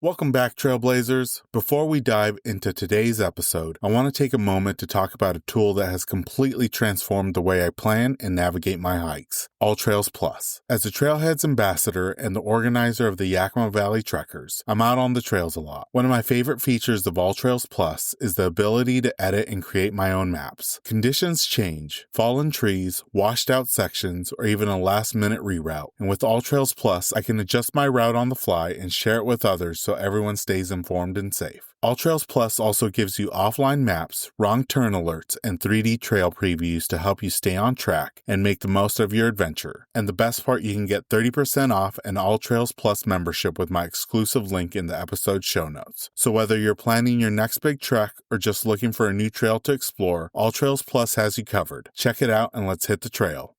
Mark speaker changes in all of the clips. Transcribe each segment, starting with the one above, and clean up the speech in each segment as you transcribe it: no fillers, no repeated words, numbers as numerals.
Speaker 1: Welcome back, Trailblazers. Before we dive into today's episode, I want to take a moment to talk about a tool that has completely transformed the way I plan and navigate my hikes, AllTrails Plus. As a Trailheads ambassador and the organizer of the Yakima Valley Trekkers, I'm out on the trails a lot. One of my favorite features of AllTrails Plus is the ability to edit and create my own maps. Conditions change, fallen trees, washed out sections, or even a last-minute reroute. And with AllTrails Plus, I can adjust my route on the fly and share it with others so everyone stays informed and safe. AllTrails Plus also gives you offline maps, wrong turn alerts, and 3D trail previews to help you stay on track and make the most of your adventure. And the best part, you can get 30% off an AllTrails Plus membership with my exclusive link in the episode show notes. So whether you're planning your next big trek or just looking for a new trail to explore, AllTrails Plus has you covered. Check it out and let's hit the trail.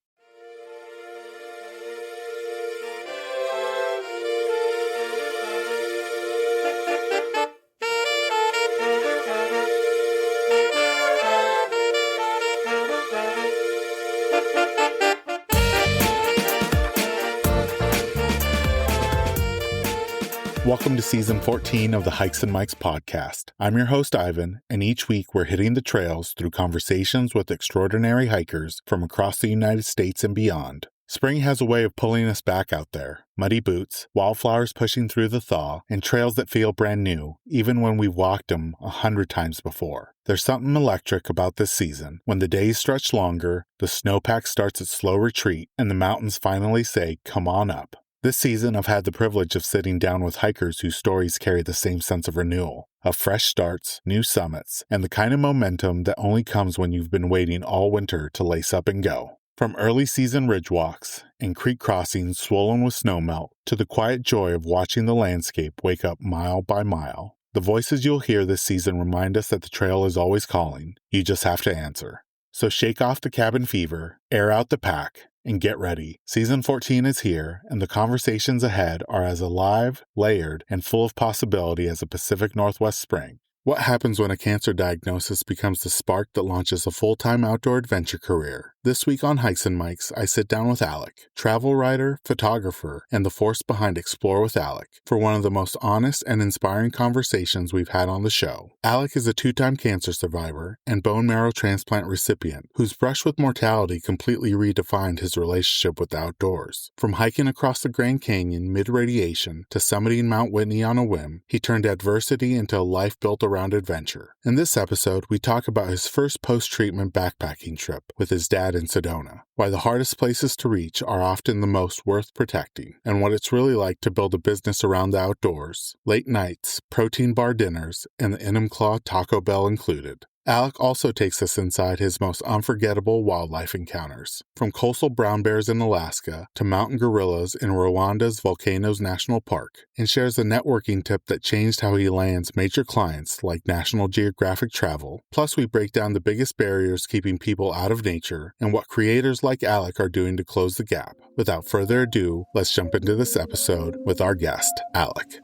Speaker 1: Welcome to Season 14 of the Hikes and Mikes podcast. I'm your host, Ivan, and each week we're hitting the trails through conversations with extraordinary hikers from across the United States and beyond. Spring has a way of pulling us back out there. Muddy boots, wildflowers pushing through the thaw, and trails that feel brand new, even when we've walked them 100 times before. There's something electric about this season. When the days stretch longer, the snowpack starts its slow retreat, and the mountains finally say, "Come on up." This season, I've had the privilege of sitting down with hikers whose stories carry the same sense of renewal, of fresh starts, new summits, and the kind of momentum that only comes when you've been waiting all winter to lace up and go. From early season ridge walks and creek crossings swollen with snowmelt to the quiet joy of watching the landscape wake up mile by mile, the voices you'll hear this season remind us that the trail is always calling. You just have to answer. So shake off the cabin fever, air out the pack, and get ready. Season 14 is here, and the conversations ahead are as alive, layered, and full of possibility as a Pacific Northwest spring. What happens when a cancer diagnosis becomes the spark that launches a full-time outdoor adventure career? This week on Hikes and Mikes, I sit down with Alec, travel writer, photographer, and the force behind Explore with Alec, for one of the most honest and inspiring conversations we've had on the show. Alec is a 2-time cancer survivor and bone marrow transplant recipient whose brush with mortality completely redefined his relationship with the outdoors. From hiking across the Grand Canyon mid-radiation to summiting Mount Whitney on a whim, he turned adversity into a life built around adventure. In this episode, we talk about his first post-treatment backpacking trip with his dad in Sedona, why the hardest places to reach are often the most worth protecting, and what it's really like to build a business around the outdoors, late nights, protein bar dinners, and the Enumclaw Taco Bell included. Alec also takes us inside his most unforgettable wildlife encounters, from coastal brown bears in Alaska to mountain gorillas in Rwanda's Volcanoes National Park, and shares a networking tip that changed how he lands major clients like National Geographic Travel. Plus, we break down the biggest barriers keeping people out of nature and what creators like Alec are doing to close the gap. Without further ado, let's jump into this episode with our guest, Alec.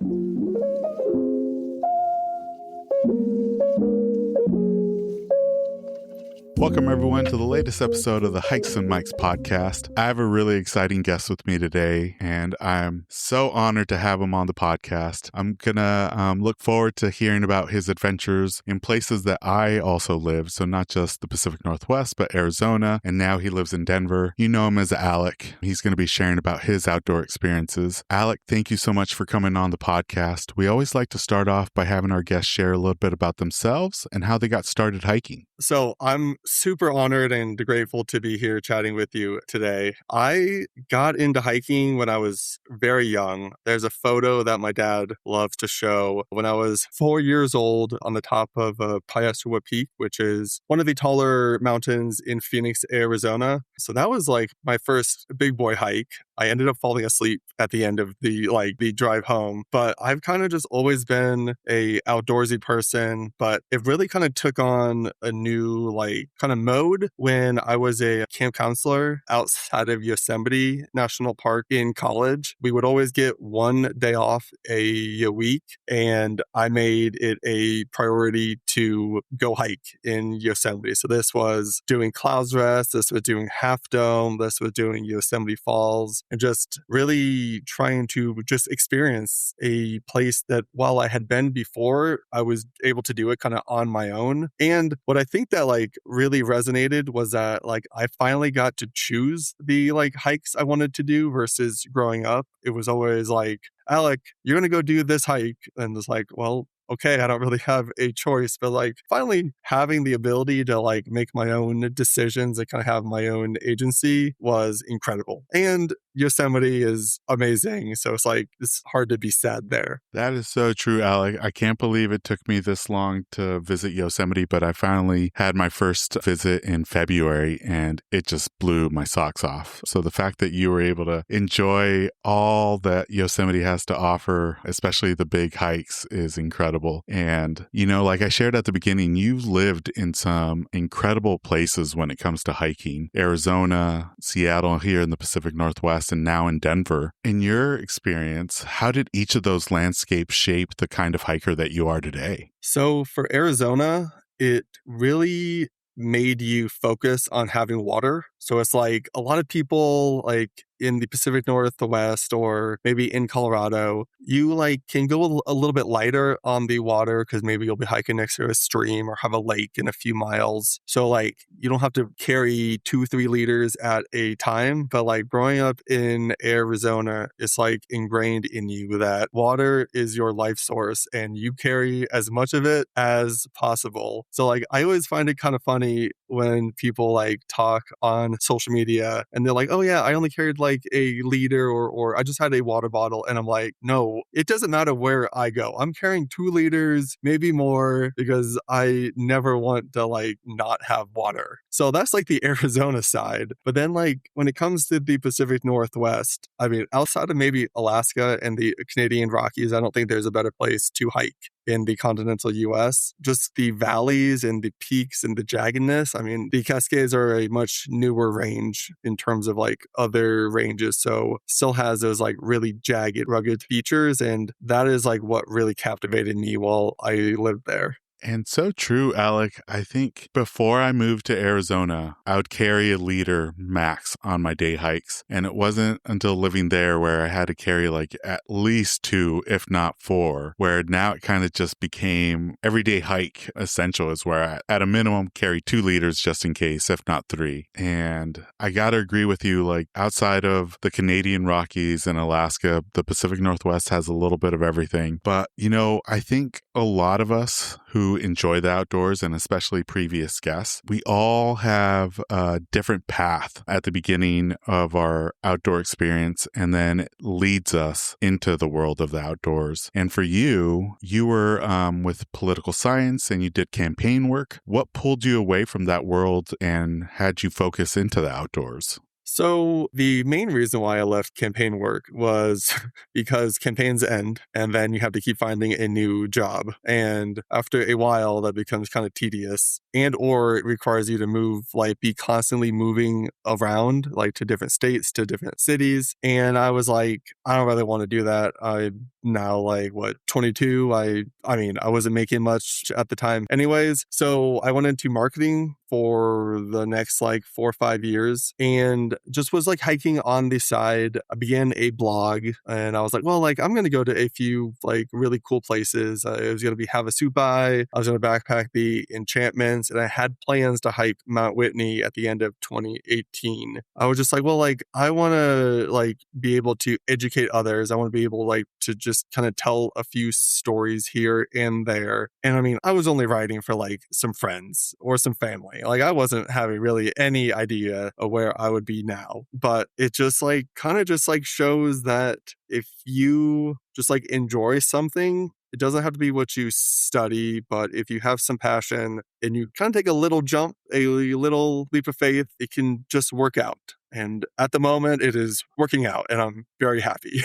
Speaker 1: Welcome, everyone, to the latest episode of the Hikes and Mikes podcast. I have a really exciting guest with me today, and I'm so honored to have him on the podcast. I'm going to look forward to hearing about his adventures in places that I also live, so not just the Pacific Northwest, but Arizona, and now he lives in Denver. You know him as Alec. He's going to be sharing about his outdoor experiences. Alec, thank you so much for coming on the podcast. We always like to start off by having our guests share a little bit about themselves and how they got started hiking.
Speaker 2: So I'm super honored and grateful to be here chatting with you today. I got into hiking when I was very young. There's a photo that my dad loves to show when I was 4 years old on the top of Piestewa Peak, which is one of the taller mountains in Phoenix, Arizona. So that was like my first big boy hike. I ended up falling asleep at the end of the drive home, but I've kind of just always been a outdoorsy person, but it really kind of took on a new kind of mode when I was a camp counselor outside of Yosemite National Park in college. We would always get one day off a week, and I made it a priority to go hike in Yosemite. So this was doing Clouds Rest, this was doing Half Dome, this was doing Yosemite Falls. and just really trying to just experience a place that while I had been before, I was able to do it kind of on my own. And what I think that like really resonated was that like I finally got to choose the like hikes I wanted to do versus growing up. It was always like, Alec, you're going to go do this hike. And it's like, well, okay, I don't really have a choice, but like finally having the ability to like make my own decisions and kind of have my own agency was incredible. And Yosemite is amazing. So it's like, it's hard to be sad there.
Speaker 1: That is so true, Alec. I can't believe it took me this long to visit Yosemite, but I finally had my first visit in February and it just blew my socks off. So the fact that you were able to enjoy all that Yosemite has to offer, especially the big hikes, is incredible. And, you know, like I shared at the beginning, you've lived in some incredible places when it comes to hiking. Arizona, Seattle here in the Pacific Northwest, and now in Denver. In your experience, how did each of those landscapes shape the kind of hiker that you are today?
Speaker 2: So for Arizona, it really made you focus on having water. So it's like a lot of people like in the Pacific Northwest or maybe in Colorado, you like can go a little bit lighter on the water because maybe you'll be hiking next to a stream or have a lake in a few miles. So like you don't have to carry 2-3 liters at a time. But like growing up in Arizona, it's like ingrained in you that water is your life source and you carry as much of it as possible. So like I always find it kind of funny when people like talk on social media and they're like, oh yeah, I only carried like a liter or I just had a water bottle. And I'm like, no, it doesn't matter where I go. I'm carrying 2 liters, maybe more, because I never want to like not have water. So that's like the Arizona side. But then like when it comes to the Pacific Northwest, I mean, outside of maybe Alaska and the Canadian Rockies, I don't think there's a better place to hike in the continental US. Just the valleys and the peaks and the jaggedness. I mean, the Cascades are a much newer range in terms of like other ranges. So still has those like really jagged, rugged features. And that is like what really captivated me while I lived there.
Speaker 1: And so true, Alec. I think before I moved to Arizona, I would carry a liter max on my day hikes. And it wasn't until living there where I had to carry like at least 2, if not 4, where now it kind of just became everyday hike essential is where I, at a minimum, carry 2 liters just in case, if not 3. And I got to agree with you, like outside of the Canadian Rockies and Alaska, the Pacific Northwest has a little bit of everything. But, you know, I think a lot of us who enjoy the outdoors, and especially previous guests, we all have a different path at the beginning of our outdoor experience, and then it leads us into the world of the outdoors. And for you, you were with political science and you did campaign work. What pulled you away from that world and had you focus into the outdoors?
Speaker 2: So the main reason why I left campaign work was because campaigns end and then you have to keep finding a new job. And after a while, that becomes kind of tedious and or it requires you to move, like be constantly moving around, like to different states, to different cities. And I was like, I don't really want to do that. I'm now like, 22? I mean, I wasn't making much at the time anyways. So I went into marketing for the next like 4 or 5 years and just was like hiking on the side. I began a blog and I was like, well, like I'm going to go to a few like really cool places. I was going to be Havasupai. I was going to backpack the enchantments and I had plans to hike Mount Whitney at the end of 2018. I was just like, well, like I want to like be able to educate others. I want to be able like to just kind of tell a few stories here and there. And I mean, I was only writing for like some friends or some family. Like I wasn't having really any idea of where I would be now, but it just like kind of just like shows that if you just like enjoy something, it doesn't have to be what you study, but if you have some passion and you kind of take a little jump, a little leap of faith, it can just work out. And at the moment it is working out and I'm very happy.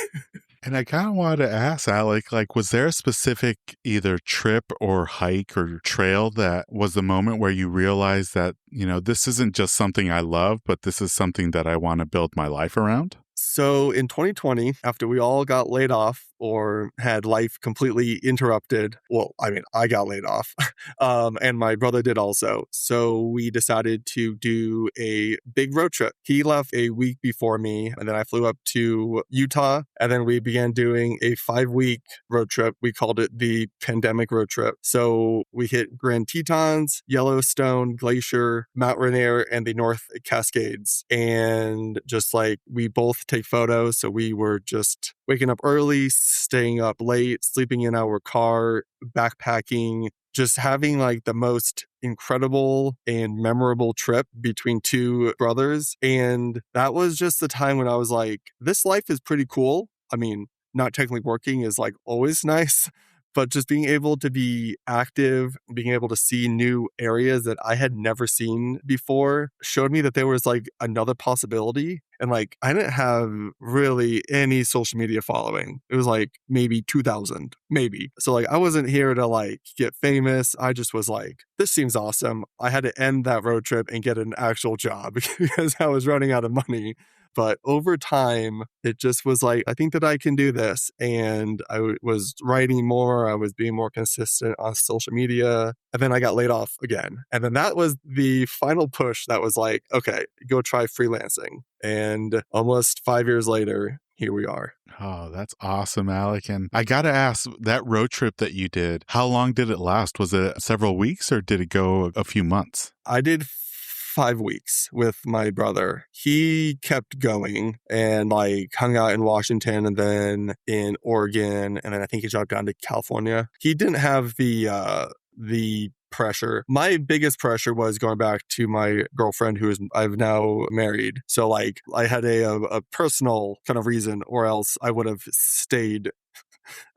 Speaker 1: And I kind of wanted to ask, Alec, like, was there a specific either trip or hike or trail that was the moment where you realized that, you know, this isn't just something I love, but this is something that I want to build my life around?
Speaker 2: So in 2020, after we all got laid off, or had life completely interrupted. Well, I mean, I got laid off, and my brother did also. So we decided to do a big road trip. He left a week before me, and then I flew up to Utah, and then we began doing a 5-week road trip. We called it the pandemic road trip. So we hit Grand Tetons, Yellowstone, Glacier, Mount Rainier, and the North Cascades. And just like we both take photos. So we were just waking up early, staying up late, sleeping in our car, backpacking, just having like the most incredible and memorable trip between two brothers. And that was just the time when I was like, this life is pretty cool. I mean, not technically working is like always nice, but just being able to be active, being able to see new areas that I had never seen before showed me that there was like another possibility. And like, I didn't have really any social media following. It was like maybe 2000, maybe. So like, I wasn't here to like get famous. I just was like, this seems awesome. I had to end that road trip and get an actual job because I was running out of money. But over time, it just was like, I think that I can do this. And I was writing more. I was being more consistent on social media. And then I got laid off again. And then that was the final push that was like, okay, go try freelancing. And almost 5 years later, here we are.
Speaker 1: Oh, that's awesome, Alec. And I got to ask, that road trip that you did, how long did it last? Was it several weeks or did it go a few months?
Speaker 2: I did 5 weeks with my brother. He kept going and like hung out in Washington and then in Oregon. And then I think he dropped down to California. He didn't have the pressure. My biggest pressure was going back to my girlfriend I've now married. So like I had a personal kind of reason, or else I would have stayed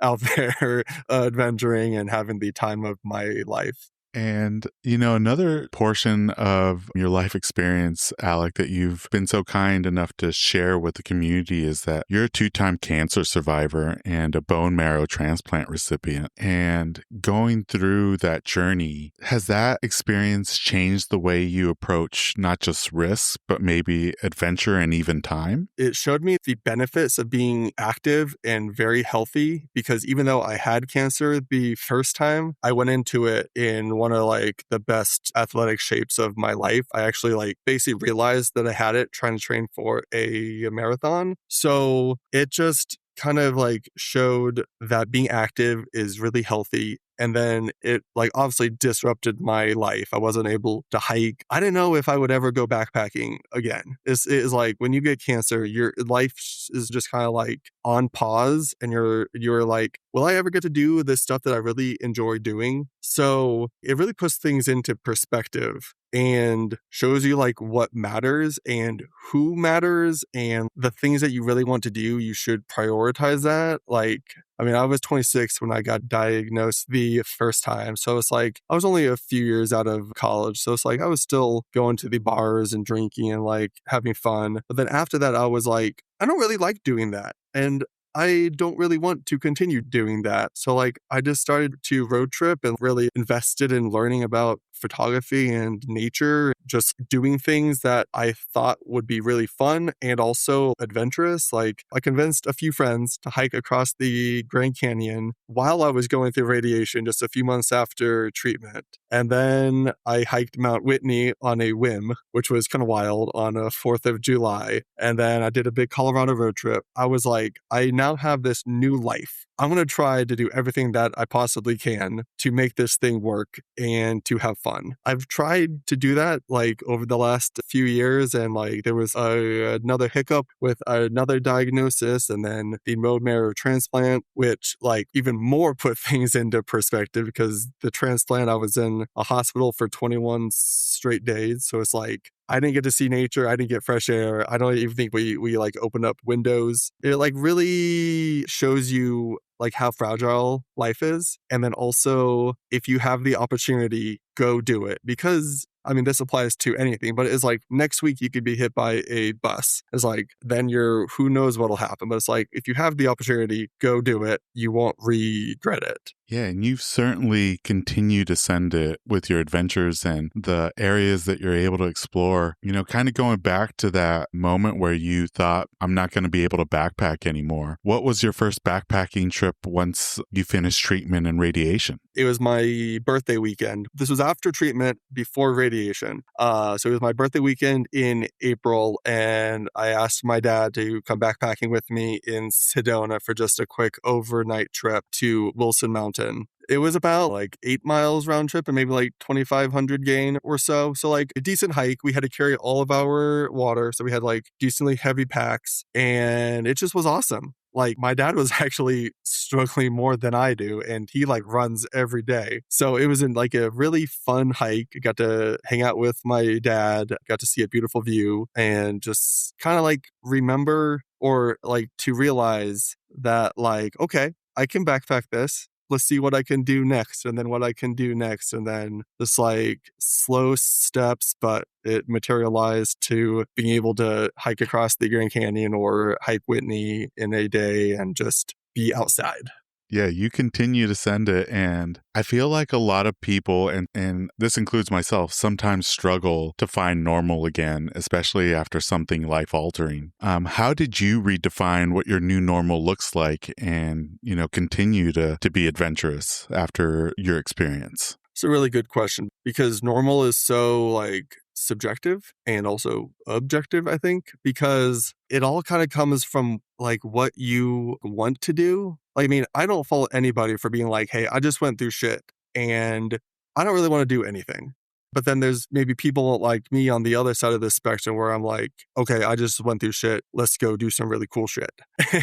Speaker 2: out there adventuring and having the time of my life.
Speaker 1: And, another portion of your life experience, Alec, that you've been so kind enough to share with the community is that you're a 2-time cancer survivor and a bone marrow transplant recipient. And going through that journey, has that experience changed the way you approach not just risks, but maybe adventure and even time?
Speaker 2: It showed me the benefits of being active and very healthy, because even though I had cancer the first time, I went into it in one of like the best athletic shapes of my life. I actually like basically realized that I had it trying to train for a marathon. So it just kind of like showed that being active is really healthy. And then it like obviously disrupted my life. I wasn't able to hike. I didn't know if I would ever go backpacking again. It's like when you get cancer, your life is just kind of like on pause, and you're like, will I ever get to do this stuff that I really enjoy doing? So it really puts things into perspective and shows you like what matters and who matters, and the things that you really want to do, you should prioritize that. Like, I mean, I was 26 when I got diagnosed the first time. So it's like, I was only a few years out of college. So it's like, I was still going to the bars and drinking and like having fun. But then after that, I was like, I don't really like doing that. And I don't really want to continue doing that. So like, I just started to road trip and really invested in learning about photography and nature, just doing things that I thought would be really fun and also adventurous. Like I convinced a few friends to hike across the Grand Canyon while I was going through radiation just a few months after treatment. And then I hiked Mount Whitney on a whim, which was kind of wild, on a 4th of July. And then I did a big Colorado road trip. I was like, I now have this new life. I'm going to try to do everything that I possibly can to make this thing work and to have fun. I've tried to do that like over the last few years, and like there was another hiccup with another diagnosis, and then the bone marrow transplant, which like even more put things into perspective, because the transplant, I was in a hospital for 21 straight days. So it's like, I didn't get to see nature. I didn't get fresh air. I don't even think we like opened up windows. It like really shows you like how fragile life is. And then also, if you have the opportunity, go do it, because I mean, this applies to anything, but it's like next week you could be hit by a bus. It's like, then who knows what'll happen. But it's like, if you have the opportunity, go do it. You won't regret it.
Speaker 1: Yeah, and you've certainly continued to send it with your adventures and the areas that you're able to explore. Kind of going back to that moment where you thought, I'm not going to be able to backpack anymore. What was your first backpacking trip once you finished treatment and radiation?
Speaker 2: It was my birthday weekend. This was after treatment, before radiation. So it was my birthday weekend in April, and I asked my dad to come backpacking with me in Sedona for just a quick overnight trip to Wilson Mountain. It was about like 8 miles round trip and maybe like 2,500 gain or so. So like a decent hike. We had to carry all of our water. So we had like decently heavy packs, and it just was awesome. Like my dad was actually struggling more than I do, and he like runs every day. So it was in like a really fun hike. I got to hang out with my dad, got to see a beautiful view, and just kind of like remember, or like to realize that like, okay, I can backpack this. Let's see what I can do next, and then what I can do next. And then just like slow steps, but it materialized to being able to hike across the Grand Canyon or hike Whitney in a day and just be outside.
Speaker 1: Yeah, you continue to send it. And I feel like a lot of people, and this includes myself, sometimes struggle to find normal again, especially after something life-altering. How did you redefine what your new normal looks like and, continue to be adventurous after your experience?
Speaker 2: It's a really good question, because normal is so like subjective and also objective, I think, because it all kind of comes from like what you want to do. Like, I mean, I don't fault anybody for being like, hey, I just went through shit and I don't really want to do anything. But then there's maybe people like me on the other side of the spectrum where I'm like, okay, I just went through shit. Let's go do some really cool shit.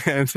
Speaker 2: And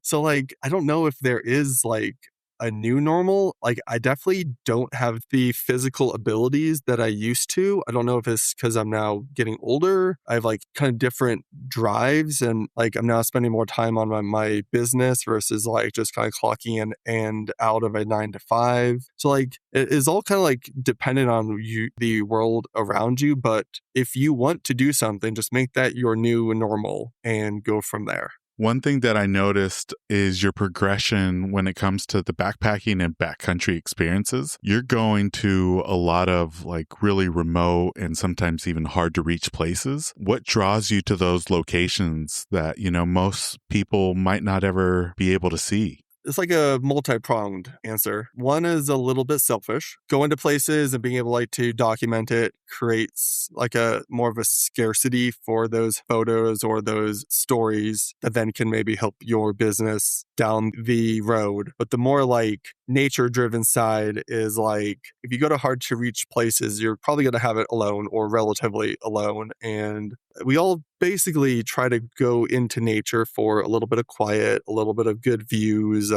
Speaker 2: so like, I don't know if there is like a new normal. Like, I definitely don't have the physical abilities that I used to. I don't know if it's because I'm now getting older. I have like kind of different drives, and like I'm now spending more time on my business versus like just kind of clocking in and out of a 9 to 5. So like it is all kind of like dependent on you, the world around you. But if you want to do something, just make that your new normal and go from there.
Speaker 1: One thing that I noticed is your progression when it comes to the backpacking and backcountry experiences. You're going to a lot of like really remote and sometimes even hard to reach places. What draws you to those locations that, most people might not ever be able to see?
Speaker 2: It's like a multi-pronged answer. One is a little bit selfish. Going to places and being able like to document it creates like a more of a scarcity for those photos or those stories that then can maybe help your business down the road. But the more like nature-driven side is like, if you go to hard to reach places, you're probably going to have it alone or relatively alone. And we all basically try to go into nature for a little bit of quiet, a little bit of good views,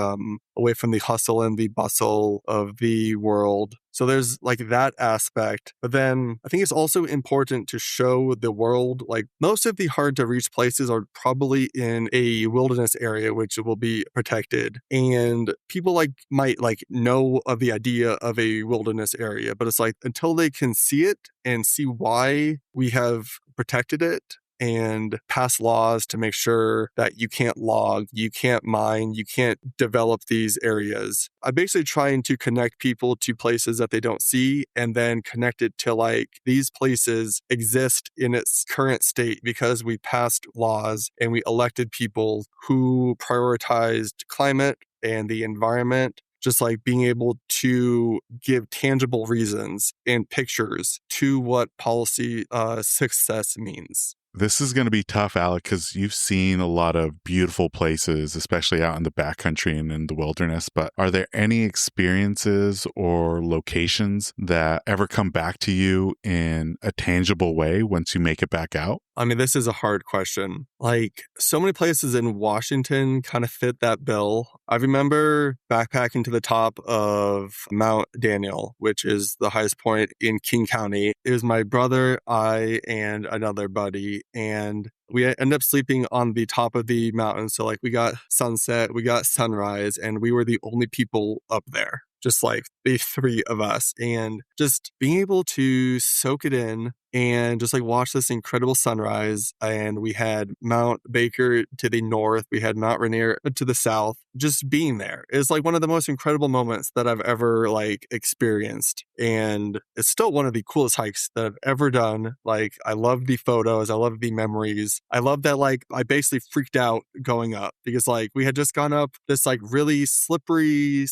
Speaker 2: away from the hustle and the bustle of the world. So there's like that aspect. But then I think it's also important to show the world, like most of the hard to reach places are probably in a wilderness area, which will be protected. And people like might like know of the idea of a wilderness area, but it's like until they can see it and see why we have protected it and pass laws to make sure that you can't log, you can't mine, you can't develop these areas. I'm basically trying to connect people to places that they don't see and then connect it to like these places exist in its current state because we passed laws and we elected people who prioritized climate and the environment. Just like being able to give tangible reasons and pictures to what policy success means.
Speaker 1: This is going to be tough, Alec, because you've seen a lot of beautiful places, especially out in the backcountry and in the wilderness. But are there any experiences or locations that ever come back to you in a tangible way once you make it back out?
Speaker 2: I mean, this is a hard question. Like, so many places in Washington kind of fit that bill. I remember backpacking to the top of Mount Daniel, which is the highest point in King County. It was my brother, I, and another buddy. And we ended up sleeping on the top of the mountain. So, like, we got sunset, we got sunrise, and we were the only people up there. just like the three of us, and just being able to soak it in and just like watch this incredible sunrise. And we had Mount Baker to the north, we had Mount Rainier to the south. Just being there is like one of the most incredible moments that I've ever like experienced. And it's still one of the coolest hikes that I've ever done. Like, I love the photos, I love the memories. I love that like I basically freaked out going up because like we had just gone up this like really slippery,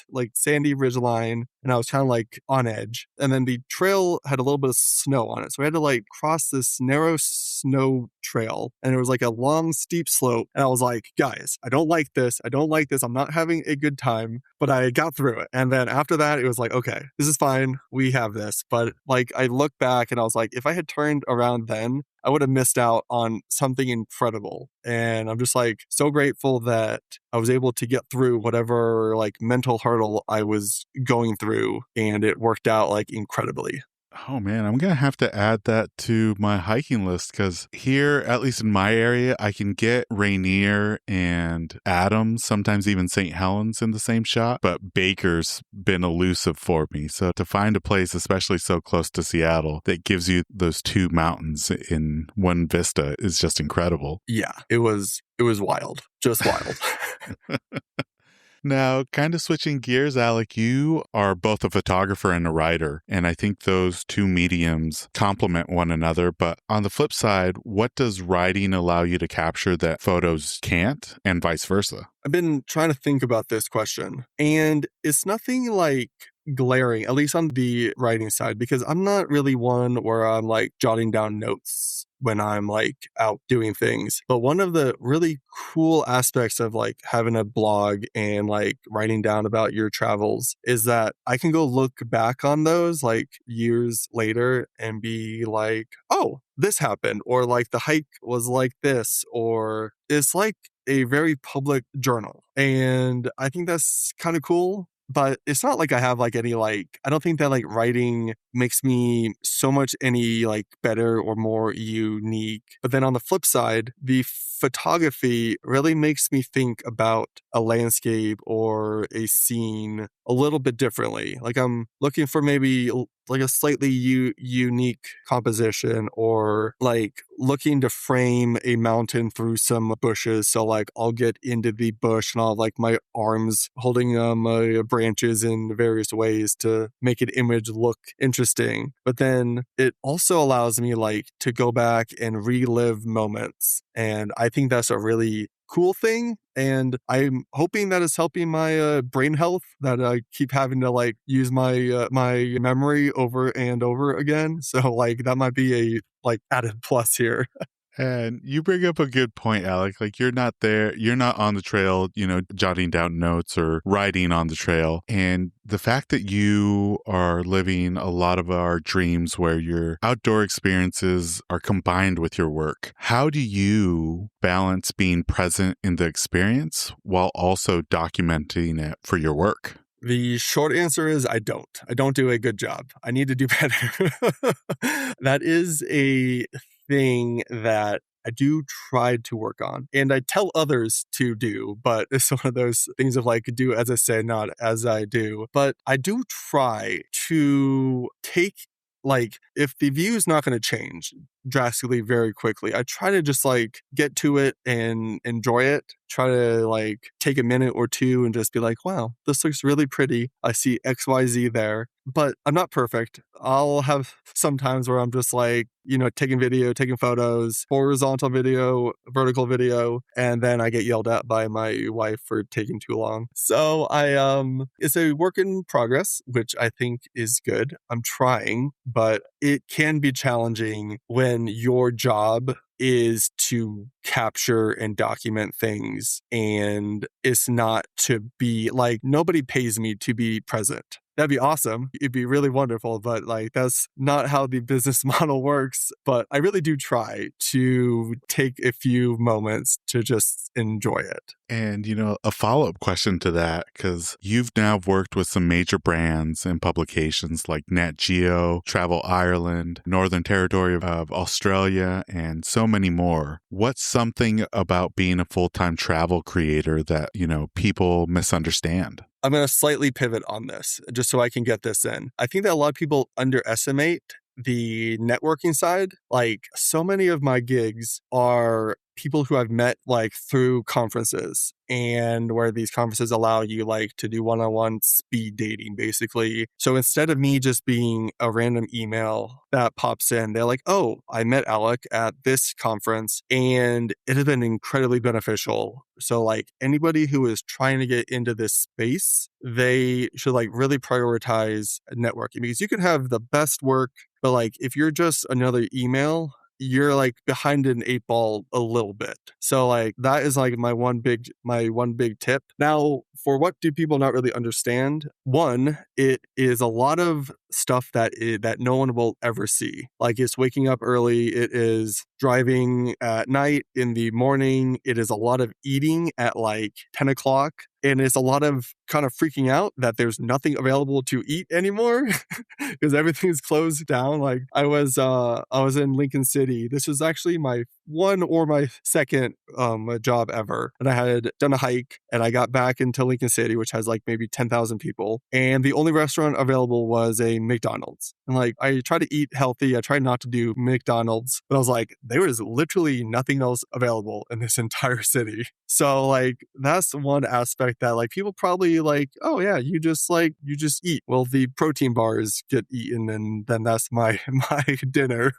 Speaker 2: like sandy ridgeline, and I was kind of like on edge. And then the trail had a little bit of snow on it. So we had to like cross this narrow snow trail, and it was like a long, steep slope. And I was like, guys, I don't like this. I don't like this. I'm not having a good time, but I got through it. And then after that, it was like, okay, this is fine. We have this. But like, I look back and I was like, if I had turned around then, I would have missed out on something incredible. And I'm just like so grateful that I was able to get through whatever like mental hurdle I was going through, and it worked out like incredibly.
Speaker 1: Oh man, I'm going to have to add that to my hiking list because here, at least in my area, I can get Rainier and Adams, sometimes even St. Helens in the same shot, but Baker's been elusive for me. So to find a place, especially so close to Seattle, that gives you those two mountains in one vista is just incredible.
Speaker 2: Yeah, it was wild, just wild.
Speaker 1: Now, kind of switching gears, Alec, you are both a photographer and a writer, and I think those two mediums complement one another. But on the flip side, what does writing allow you to capture that photos can't, and vice versa?
Speaker 2: I've been trying to think about this question, and it's nothing like glaring, at least on the writing side, because I'm not really one where I'm like jotting down notes when I'm like out doing things. But one of the really cool aspects of like having a blog and like writing down about your travels is that I can go look back on those like years later and be like, oh, this happened, or like the hike was like this, or it's like a very public journal. And I think that's kind of cool. But it's not like I have like any like, I don't think that like writing makes me so much any like better or more unique. But then on the flip side, the photography really makes me think about a landscape or a scene a little bit differently. Like I'm looking for maybe like a slightly unique composition, or like looking to frame a mountain through some bushes. So like I'll get into the bush and I'll have like my arms holding my branches in various ways to make an image look interesting. But then it also allows me like to go back and relive moments. And I think that's a really cool thing, and I'm hoping that it's helping my brain health, that I keep having to like use my my memory over and over again. So like that might be a like added plus here.
Speaker 1: And you bring up a good point, Alec. Like you're not there, you're not on the trail, jotting down notes or writing on the trail. And the fact that you are living a lot of our dreams where your outdoor experiences are combined with your work, how do you balance being present in the experience while also documenting it for your work?
Speaker 2: The short answer is I don't. I don't do a good job. I need to do better. That is a thing that I do try to work on, and I tell others to do, but it's one of those things of like, do as I say, not as I do. But I do try to take, like, if the view is not going to change drastically very quickly, I try to just like get to it and enjoy it. Try to like take a minute or two and just be like, wow, this looks really pretty. I see XYZ there, but I'm not perfect. I'll have some times where I'm just like, taking video, taking photos, horizontal video, vertical video, and then I get yelled at by my wife for taking too long. So it's a work in progress, which I think is good. I'm trying, but it can be challenging when your job is to capture and document things, and it's not to be like, nobody pays me to be present. That'd be awesome. It'd be really wonderful, but like that's not how the business model works. But I really do try to take a few moments to just enjoy it.
Speaker 1: And, a follow-up question to that, because you've now worked with some major brands and publications like Nat Geo, Travel Ireland, Northern Territory of Australia, and so many more. What's something about being a full-time travel creator that, people misunderstand?
Speaker 2: I'm going to slightly pivot on this just so I can get this in. I think that a lot of people underestimate the networking side. Like, so many of my gigs are people who I've met like through conferences, and where these conferences allow you like to do one-on-one speed dating basically. So instead of me just being a random email that pops in, they're like, oh, I met Alec at this conference and it has been incredibly beneficial. So like anybody who is trying to get into this space, they should like really prioritize networking, because you can have the best work, but like if you're just another email, you're like behind an 8 ball a little bit. So like that is like my one big tip. Now, for what do people not really understand? One, it is a lot of stuff that no one will ever see. Like it's waking up early, it is driving at night, in the morning, it is a lot of eating at like 10 o'clock. And it's a lot of kind of freaking out that there's nothing available to eat anymore because everything's closed down. Like I was in Lincoln City. This was actually my one or my second job ever. And I had done a hike and I got back into Lincoln City, which has like maybe 10,000 people. And the only restaurant available was a McDonald's. And like I try to eat healthy. I try not to do McDonald's, but I was like, there was literally nothing else available in this entire city. So like that's one aspect that like people probably like, oh yeah, you just eat. Well, the protein bars get eaten and then that's my dinner.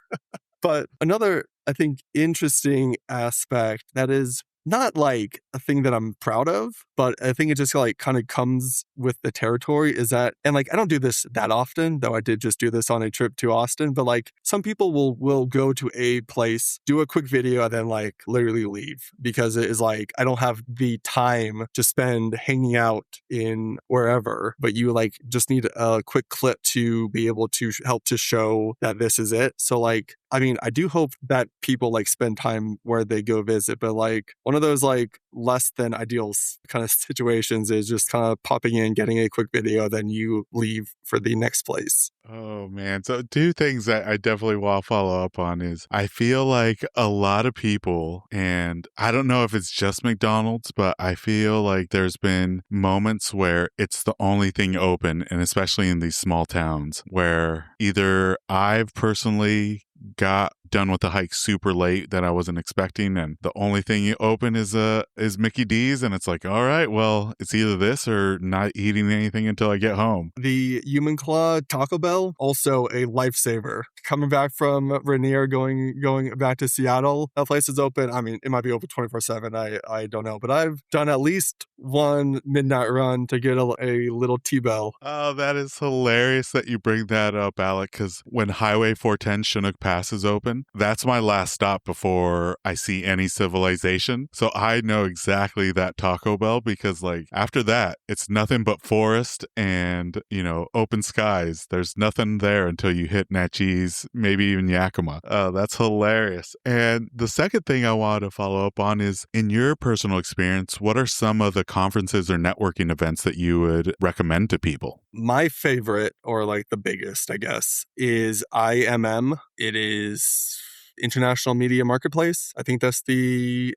Speaker 2: But another, I think, interesting aspect that is not like a thing that I'm proud of, but I think it just like kind of comes with the territory is that, and like I don't do this that often, though I did just do this on a trip to Austin, but like some people will go to a place, do a quick video, and then like literally leave because it is like I don't have the time to spend hanging out in wherever, but you like just need a quick clip to be able to help to show that this is it. So like, I mean, I do hope that people like spend time where they go visit, but like one of those like less than ideal kind of situations is just kind of popping in, getting a quick video, then you leave for the next place.
Speaker 1: Oh man. So two things that I definitely want to follow up on is I feel like a lot of people, and I don't know if it's just McDonald's, but I feel like there's been moments where it's the only thing open, and especially in these small towns where either I've personally got done with the hike super late that I wasn't expecting, and the only thing you open is Mickey D's, and it's like, all right, well, it's either this or not eating anything until I get home.
Speaker 2: The Enumclaw Taco Bell, also a lifesaver. Coming back from Rainier, going back to Seattle, that place is open. I mean, it might be open 24/7. I don't know, but I've done at least one midnight run to get a little T-Bell.
Speaker 1: Oh, that is hilarious that you bring that up, Alec, because when Highway 410 Chinook Pass is open, that's my last stop before I see any civilization. So I know exactly that Taco Bell because, like, after that, it's nothing but forest and, open skies. There's nothing there until you hit Natchez, maybe even Yakima. That's hilarious. And the second thing I wanted to follow up on is, in your personal experience, what are some of the conferences or networking events that you would recommend to people?
Speaker 2: My favorite, or like the biggest, I guess, is IMM. It is International Media Marketplace. I think that's the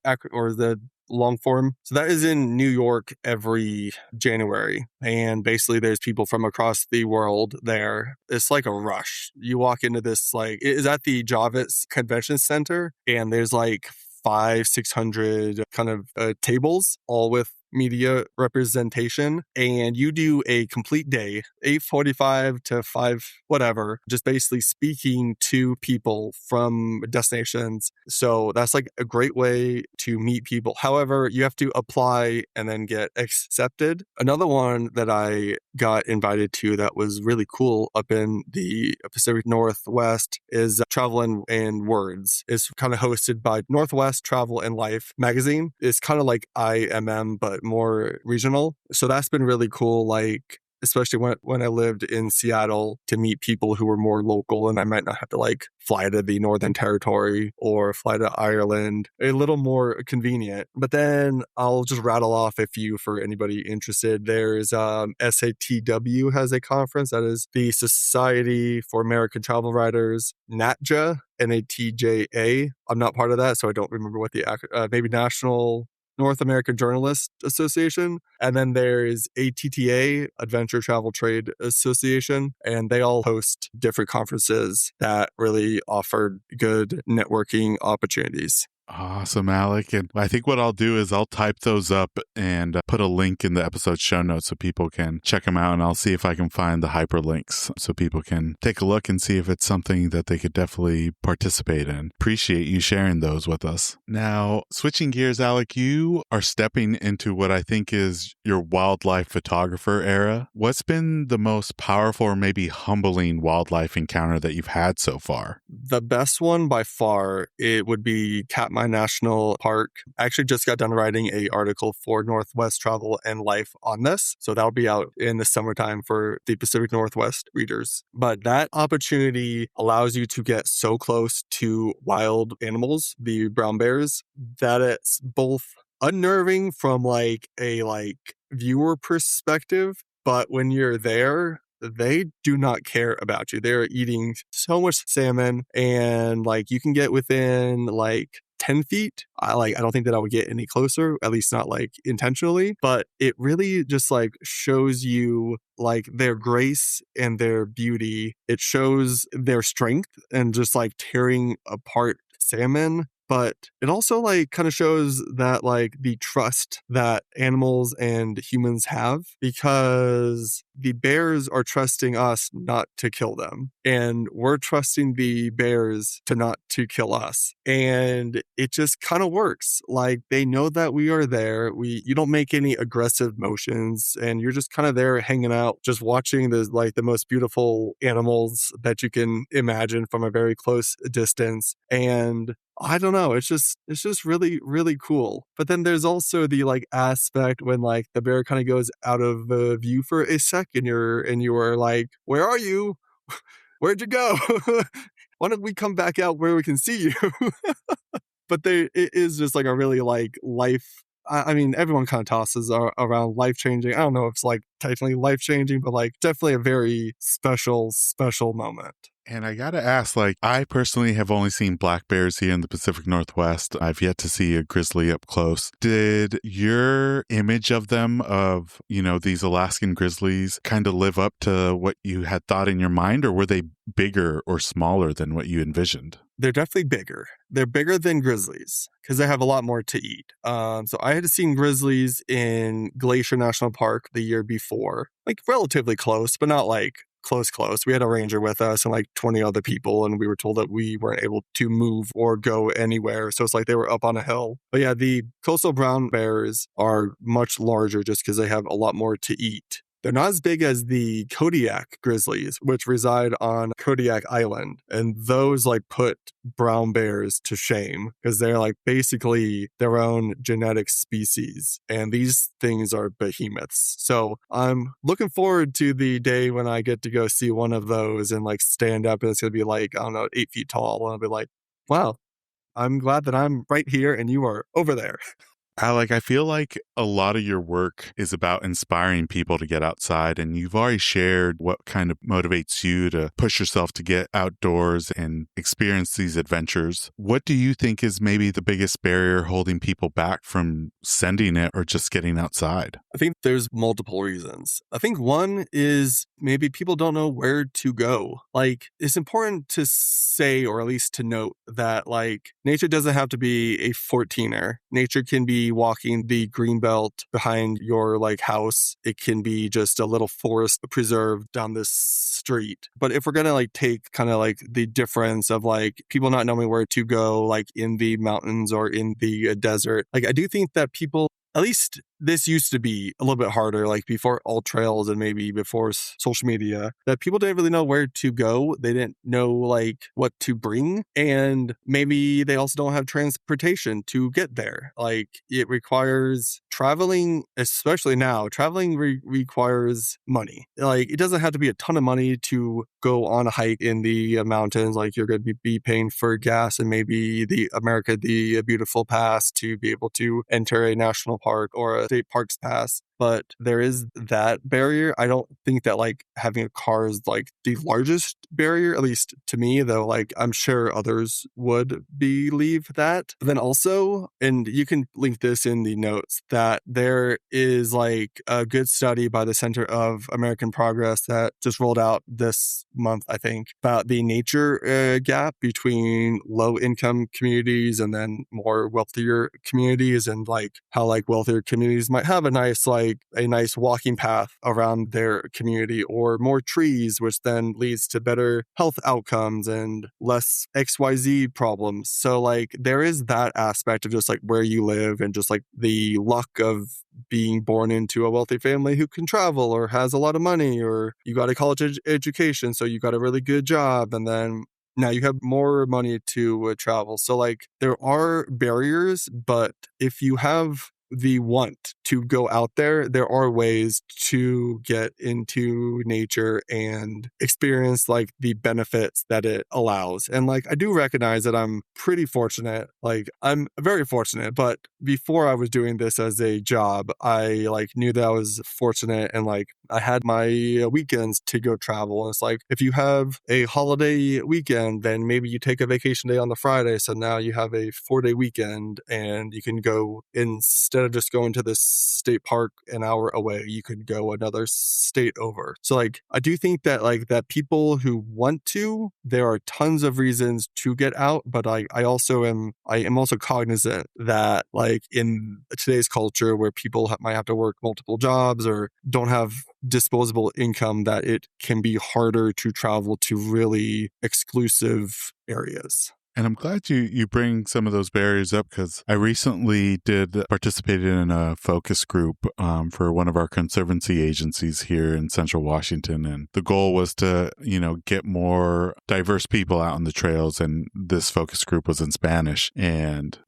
Speaker 2: long form. So that is in New York every January. And basically there's people from across the world there. It's like a rush. You walk into this, like, it is at the Javits Convention Center, and there's like 500-600 kind of tables, all with media representation, and you do a complete day, 8:45 to 5 whatever, just basically speaking to people from destinations. So that's like a great way to meet people. However, you have to apply and then get accepted. Another one that I got invited to that was really cool up in the Pacific Northwest is Travel and Words. It's kind of hosted by Northwest Travel and Life magazine. It's kind of like IMM, but more regional. So that's been really cool, like especially when I lived in Seattle, to meet people who were more local, and I might not have to like fly to the Northern Territory or fly to Ireland. A little more convenient. But then I'll just rattle off a few for anybody interested. There's SATW has a conference, that is the Society for American Travel Writers. NATJA, NATJA. I'm not part of that, so I don't remember what the maybe National North American Journalist Association. And then there's ATTA, Adventure Travel Trade Association. And they all host different conferences that really offer good networking opportunities.
Speaker 1: Awesome, Alec. And I think what I'll do is I'll type those up and put a link in the episode show notes so people can check them out. And I'll see if I can find the hyperlinks so people can take a look and see if it's something that they could definitely participate in. Appreciate you sharing those with us. Now, switching gears, Alec, you are stepping into what I think is your wildlife photographer era. What's been the most powerful or maybe humbling wildlife encounter that you've had so far?
Speaker 2: The best one by far, it would be Katmai National Park. I actually just got done writing an article for Northwest Travel and Life on this. So that'll be out in the summertime for the Pacific Northwest readers. But that opportunity allows you to get so close to wild animals, the brown bears, that it's both unnerving from like a viewer perspective, but when you're there, they do not care about you. They're eating so much salmon, and like you can get within like 10 feet. I don't think that I would get any closer, at least not like intentionally, but it really just like shows you like their grace and their beauty. It shows their strength and just like tearing apart salmon. But it also like kind of shows that like the trust that animals and humans have, because the bears are trusting us not to kill them, and we're trusting the bears to not to kill us. And it just kind of works. Like they know that we are there. You don't make any aggressive motions, and you're just kind of there hanging out, just watching the most beautiful animals that you can imagine from a very close distance. And I don't know. It's just really, really cool. But then there's also the like aspect when like the bear kind of goes out of view for a second, and you are like, where are you? Where'd you go? Why don't we come back out where we can see you? But it is just like a really like life. I mean, everyone kind of tosses around life-changing. I don't know if it's like technically life-changing, but like definitely a very special, special moment.
Speaker 1: And I gotta ask, like, I personally have only seen black bears here in the Pacific Northwest. I've yet to see a grizzly up close. Did your image of them, of, these Alaskan grizzlies, kind of live up to what you had thought in your mind, or were they bigger or smaller than what you envisioned?
Speaker 2: They're definitely bigger. They're bigger than grizzlies because they have a lot more to eat. So I had seen grizzlies in Glacier National Park the year before, like relatively close, but not like close. We had a ranger with us and like 20 other people, and we were told that we weren't able to move or go anywhere. So it's like they were up on a hill. But yeah, the coastal brown bears are much larger just because they have a lot more to eat. They're not as big as the Kodiak grizzlies, which reside on Kodiak Island. And those like put brown bears to shame because they're like basically their own genetic species. And these things are behemoths. So I'm looking forward to the day when I get to go see one of those and like stand up, and it's going to be like, I don't know, 8 feet tall. And I'll be like, wow, I'm glad that I'm right here and you are over there.
Speaker 1: Alec, I feel like a lot of your work is about inspiring people to get outside, and you've already shared what kind of motivates you to push yourself to get outdoors and experience these adventures. What do you think is maybe the biggest barrier holding people back from sending it or just getting outside?
Speaker 2: I think there's multiple reasons. I think one is maybe people don't know where to go. Like, it's important to say, or at least to note, that like nature doesn't have to be a 14er. Nature can be walking the green belt behind your like house. It can be just a little forest preserve down this street. But if we're gonna like take kind of like the difference of like people not knowing where to go, like in the mountains or in the desert, like I do think that people, at least this used to be a little bit harder, like before all trails and maybe before social media, that people didn't really know where to go. They didn't know like what to bring. And maybe they also don't have transportation to get there. Like it requires traveling, especially now, traveling requires money. Like it doesn't have to be a ton of money to go on a hike in the mountains. Like you're going to be paying for gas and maybe the America the Beautiful Pass to be able to enter a national park or a state parks pass. but there is that barrier. I don't think that like having a car is like the largest barrier, at least to me, though, like I'm sure others would believe that. But then also, and you can link this in the notes, that there is like a good study by the Center of American Progress that just rolled out this month, I think, about the nature gap between low income communities and then more wealthier communities, and like how like wealthier communities might have a nice walking path around their community or more trees, which then leads to better health outcomes and less XYZ problems. So like there is that aspect of just like where you live and just like the luck of being born into a wealthy family who can travel or has a lot of money, or you got a college education, so you got a really good job, and then now you have more money to travel. So like there are barriers, but if you have the want to go out there, there are ways to get into nature and experience like the benefits that it allows. And like I do recognize that I'm pretty fortunate. Like I'm very fortunate, but before I was doing this as a job, I like knew that I was fortunate, and like I had my weekends to go travel. And it's like if you have a holiday weekend, then maybe you take a vacation day on the Friday. So now you have a 4-day weekend and you can go, instead of just going to this state park an hour away, you could go another state over. So like I do think that like that people who want to, there are tons of reasons to get out, but I am also cognizant that like in today's culture where people might have to work multiple jobs or don't have disposable income, that it can be harder to travel to really exclusive areas.
Speaker 1: And I'm glad you bring some of those barriers up, because I recently participated in a focus group for one of our conservancy agencies here in Central Washington. And the goal was to, get more diverse people out on the trails. And this focus group was in Spanish. And,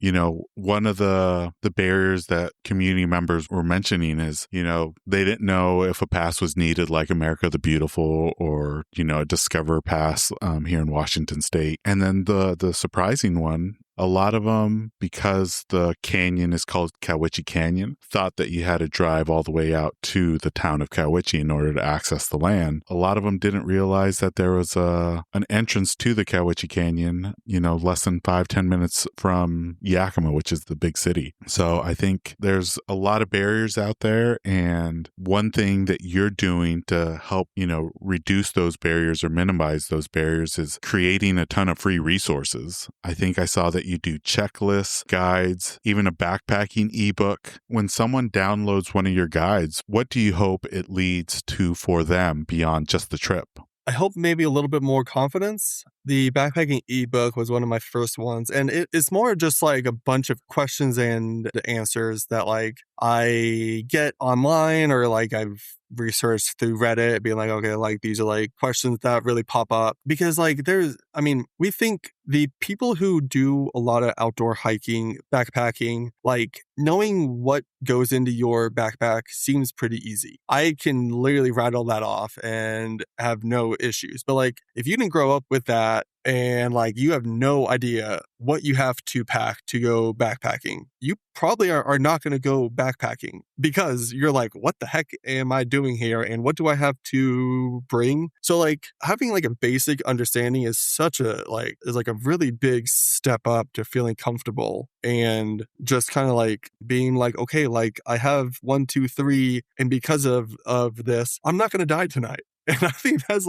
Speaker 1: one of the barriers that community members were mentioning is, they didn't know if a pass was needed, like America the Beautiful or, a Discover Pass here in Washington State. And then the surprising one, a lot of them, because the canyon is called Cowiche Canyon, thought that you had to drive all the way out to the town of Cowiche in order to access the land. A lot of them didn't realize that there was an entrance to the Cowiche Canyon, less than 5-10 minutes from Yakima, which is the big city. So I think there's a lot of barriers out there. And one thing that you're doing to help, reduce those barriers or minimize those barriers is creating a ton of free resources. I think I saw that you do checklists, guides, even a backpacking ebook. When someone downloads one of your guides, what do you hope it leads to for them beyond just the trip?
Speaker 2: I hope maybe a little bit more confidence. The backpacking ebook was one of my first ones, and it's more just like a bunch of questions and answers that like I get online, or like I've researched through Reddit, being like, okay, like these are like questions that really pop up. Because like we think the people who do a lot of outdoor hiking, backpacking, like knowing what goes into your backpack seems pretty easy. I can literally rattle that off and have no issues. But like if you didn't grow up with that, and like you have no idea what you have to pack to go backpacking, you probably are not going to go backpacking, because you're like, what the heck am I doing here? And what do I have to bring? So like having like a basic understanding is a really big step up to feeling comfortable, and just kind of like being like, okay, like I have 1, 2, 3, and because of this, I'm not going to die tonight. And I think that's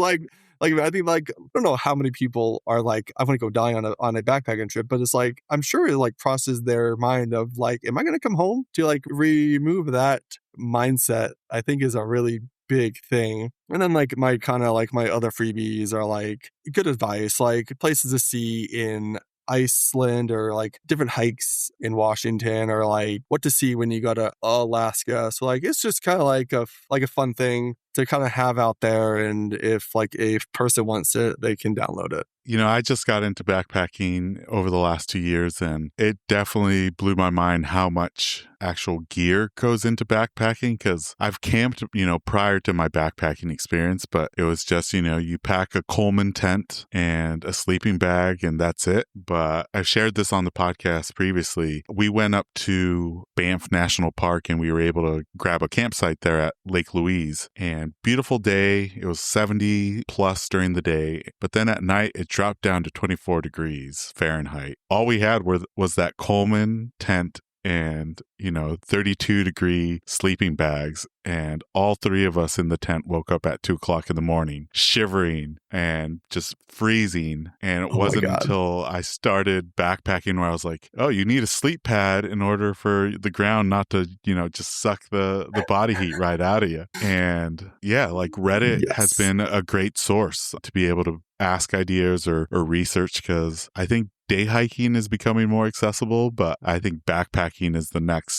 Speaker 2: I don't know how many people are like, I want to go die on a backpacking trip, but it's like, I'm sure it like crosses their mind of like, am I going to come home? To like remove that mindset, I think is a really big thing. And then like my other freebies are like good advice, like places to see in Iceland, or like different hikes in Washington, or like what to see when you go to Alaska. So like it's just kind of like a fun thing. to kind of have out there. And if like a person wants it, they can download it.
Speaker 1: I just got into backpacking over the last 2 years, and it definitely blew my mind how much actual gear goes into backpacking, because I've camped, prior to my backpacking experience, but it was just, you pack a Coleman tent and a sleeping bag and that's it. But I've shared this on the podcast previously. We went up to Banff National Park and we were able to grab a campsite there at Lake Louise, and beautiful day. It was 70 plus during the day, but then at night it dropped down to 24 degrees Fahrenheit. All we had was that Coleman tent and 32-degree sleeping bags, and all three of us in the tent woke up at 2 o'clock in the morning shivering and just freezing. And it wasn't until I started backpacking where I was like, oh, you need a sleep pad in order for the ground not to just suck the body heat right out of you. And yeah, like Reddit has been a great source to be able to ask ideas or research, because I think day hiking is becoming more accessible, but I think backpacking is the next,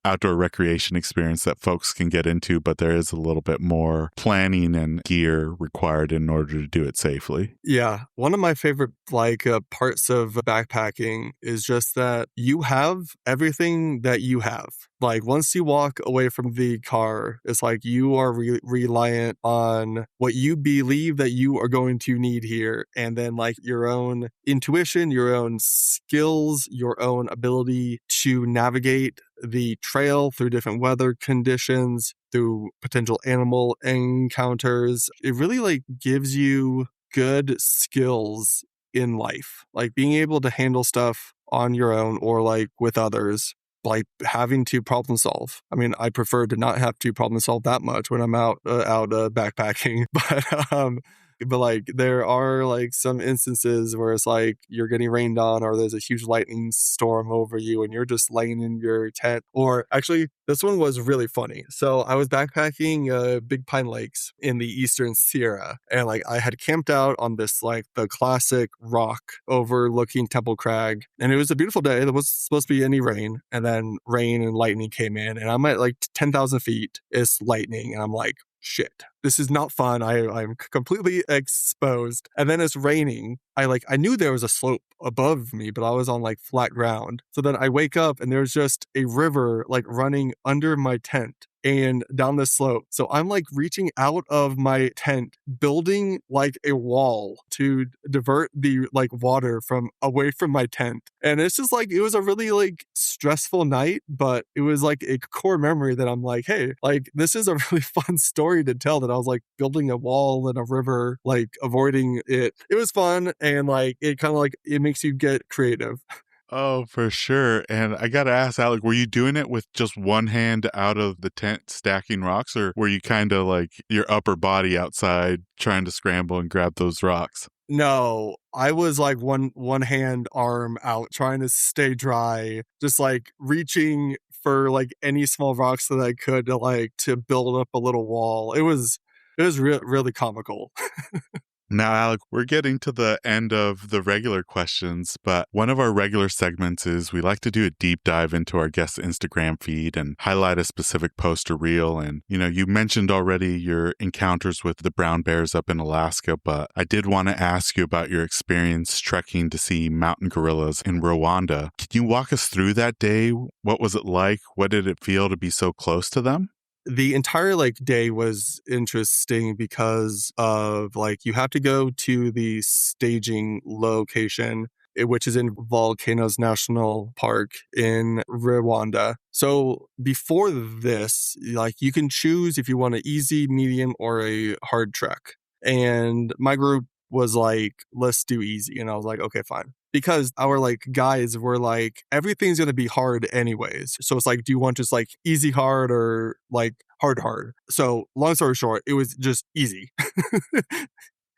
Speaker 1: outdoor recreation experience that folks can get into, but there is a little bit more planning and gear required in order to do it safely.
Speaker 2: Yeah. One of my favorite parts of backpacking is just that you have everything that you have. Like once you walk away from the car, it's like you are reliant on what you believe that you are going to need here. And then like your own intuition, your own skills, your own ability to navigate the trail through different weather conditions, through potential animal encounters. It really like gives you good skills in life, like being able to handle stuff on your own or like with others, like having to problem solve. I mean, I prefer to not have to problem solve that much when I'm out backpacking, but like there are like some instances where it's like you're getting rained on or there's a huge lightning storm over you and you're just laying in your tent. Or actually, this one was really funny. So I was backpacking Big Pine Lakes in the Eastern Sierra, and like I had camped out on this like the classic rock overlooking Temple Crag, and it was a beautiful day. There wasn't supposed to be any rain, and then rain and lightning came in, and I'm at like 10,000 feet. It's lightning, and I'm like, shit, this is not fun. I'm completely exposed. And then it's raining. I knew there was a slope above me, but I was on like flat ground. So then I wake up and there's just a river like running under my tent and down the slope. So I'm like reaching out of my tent, building like a wall to divert the like water from away from my tent. And it's just like, it was a really like stressful night, but it was like a core memory that I'm like, hey, like this is a really fun story to tell, that I was like building a wall in a river, like avoiding it. It was fun. And like, it kind of like, it makes you get creative.
Speaker 1: Oh, for sure. And I got to ask, Alec, were you doing it with just one hand out of the tent stacking rocks, or were you kind of like your upper body outside trying to scramble and grab those rocks?
Speaker 2: No, I was like one hand arm out trying to stay dry, just like reaching for like any small rocks that I could to build up a little wall. It was really comical.
Speaker 1: Now, Alec, we're getting to the end of the regular questions, but one of our regular segments is we like to do a deep dive into our guest's Instagram feed and highlight a specific post or reel. And, you mentioned already your encounters with the brown bears up in Alaska, but I did want to ask you about your experience trekking to see mountain gorillas in Rwanda. Can you walk us through that day? What was it like? What did it feel to be so close to them?
Speaker 2: The entire day was interesting because of you have to go to the staging location, which is in Volcanoes National Park in Rwanda. So before this, you can choose if you want an easy, medium, or a hard trek. And my group was like, let's do easy. And I was like, okay, fine. Because our guides were like, everything's going to be hard anyways. So it's like, do you want just easy hard or hard? So long story short, it was just easy. It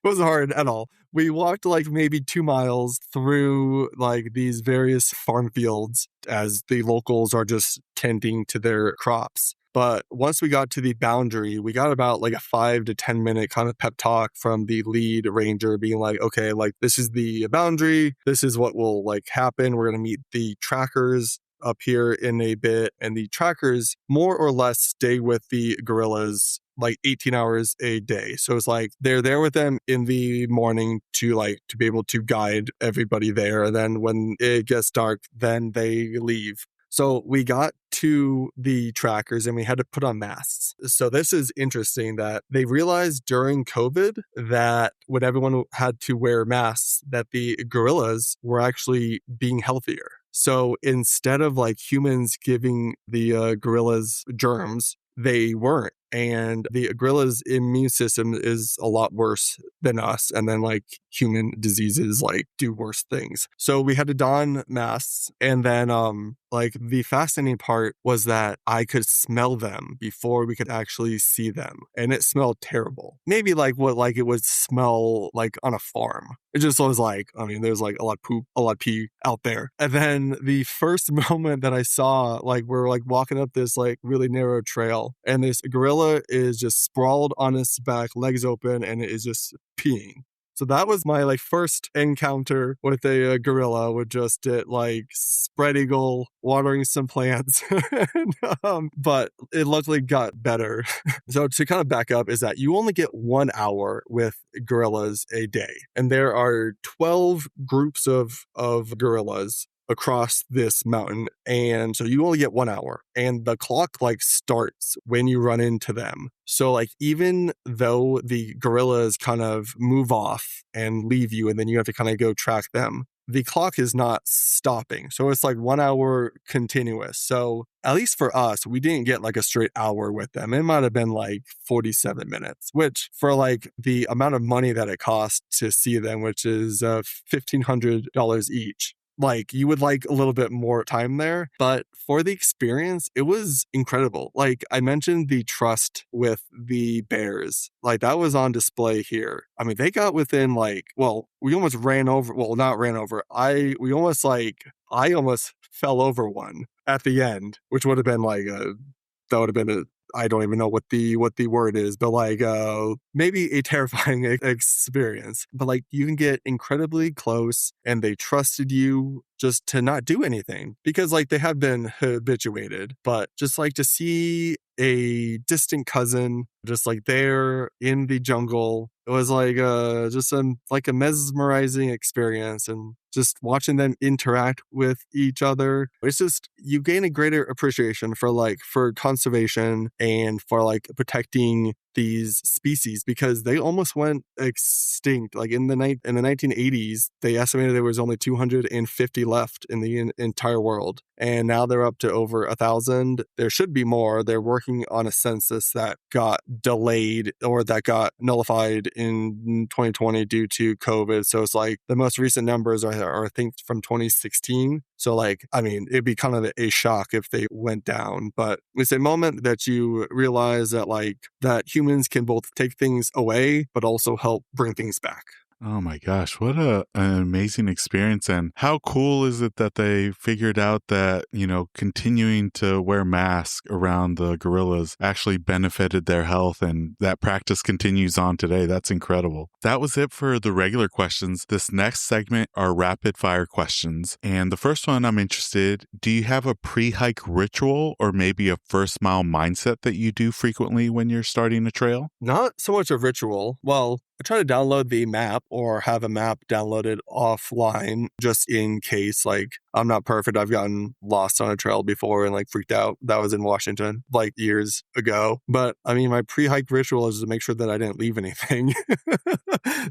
Speaker 2: wasn't hard at all. We walked maybe 2 miles through these various farm fields as the locals are just tending to their crops. But once we got to the boundary, we got about a 5 to 10 minute kind of pep talk from the lead ranger being like, okay, this is the boundary. This is what will happen. We're going to meet the trackers up here in a bit. And the trackers more or less stay with the gorillas like 18 hours a day. So it's like they're there with them in the morning to be able to guide everybody there. And then when it gets dark, then they leave. So we got to the trackers and we had to put on masks. So this is interesting that they realized during COVID that when everyone had to wear masks, that the gorillas were actually being healthier. So instead of like humans giving the gorillas germs, they weren't. And the gorilla's immune system is a lot worse than us. And then like human diseases like do worse things. So we had to don masks. And then like the fascinating part was that I could smell them before we could actually see them. And it smelled terrible. Maybe like what like it would smell like on a farm. It just was like, I mean, there's like a lot of poop, a lot of pee out there. And then the first moment that I saw, like we're like walking up this like really narrow trail and this gorilla is just sprawled on its back, legs open, and it is just peeing. So that was my like first encounter with a gorilla, with just it like spread eagle watering some plants. But it luckily got better. So to kind of back up is that you only get 1 hour with gorillas a day. And there are 12 groups of gorillas across this mountain. And so you only get 1 hour and the clock like starts when you run into them. So like, even though the gorillas kind of move off and leave you, and then you have to kind of go track them, the clock is not stopping. So it's like 1 hour continuous. So at least for us, we didn't get like a straight hour with them. It might have been like 47 minutes, which for like the amount of money that it cost to see them, which is $1,500 each. Like you would like a little bit more time there, but for the experience, it was incredible. Like I mentioned the trust with the bears, like that was on display here. I mean, they got within like, well, we almost ran over, well, not ran over. I almost fell over one at the end, which would have been like that would have been I don't even know what the word is, but like maybe a terrifying experience. But like you can get incredibly close, and they trusted you just to not do anything because like they have been habituated. But just like to see a distant cousin just like there in the jungle, it was like just like a mesmerizing experience. And just watching them interact with each other, it's just, you gain a greater appreciation for conservation and for like protecting these species, because they almost went extinct. Like in the 1980s, they estimated there was only 250 left in the entire world, and now they're up to over 1,000. There should be more. They're working on a census that got delayed or that got nullified in 2020 due to COVID. So it's like the most recent numbers are I think from 2016. So like, I mean, it'd be kind of a shock if they went down, but it's a moment that you realize that like that humans can both take things away, but also help bring things back.
Speaker 1: Oh my gosh, what an amazing experience. And how cool is it that they figured out that, continuing to wear masks around the gorillas actually benefited their health, and that practice continues on today. That's incredible. That was it for the regular questions. This next segment are rapid fire questions. And the first one, I'm interested, do you have a pre-hike ritual or maybe a first mile mindset that you do frequently when you're starting a trail?
Speaker 2: Not so much a ritual. Well, I try to download the map or have a map downloaded offline just in case. Like, I'm not perfect. I've gotten lost on a trail before and like freaked out. That was in Washington like years ago. But I mean, my pre-hike ritual is to make sure that I didn't leave anything.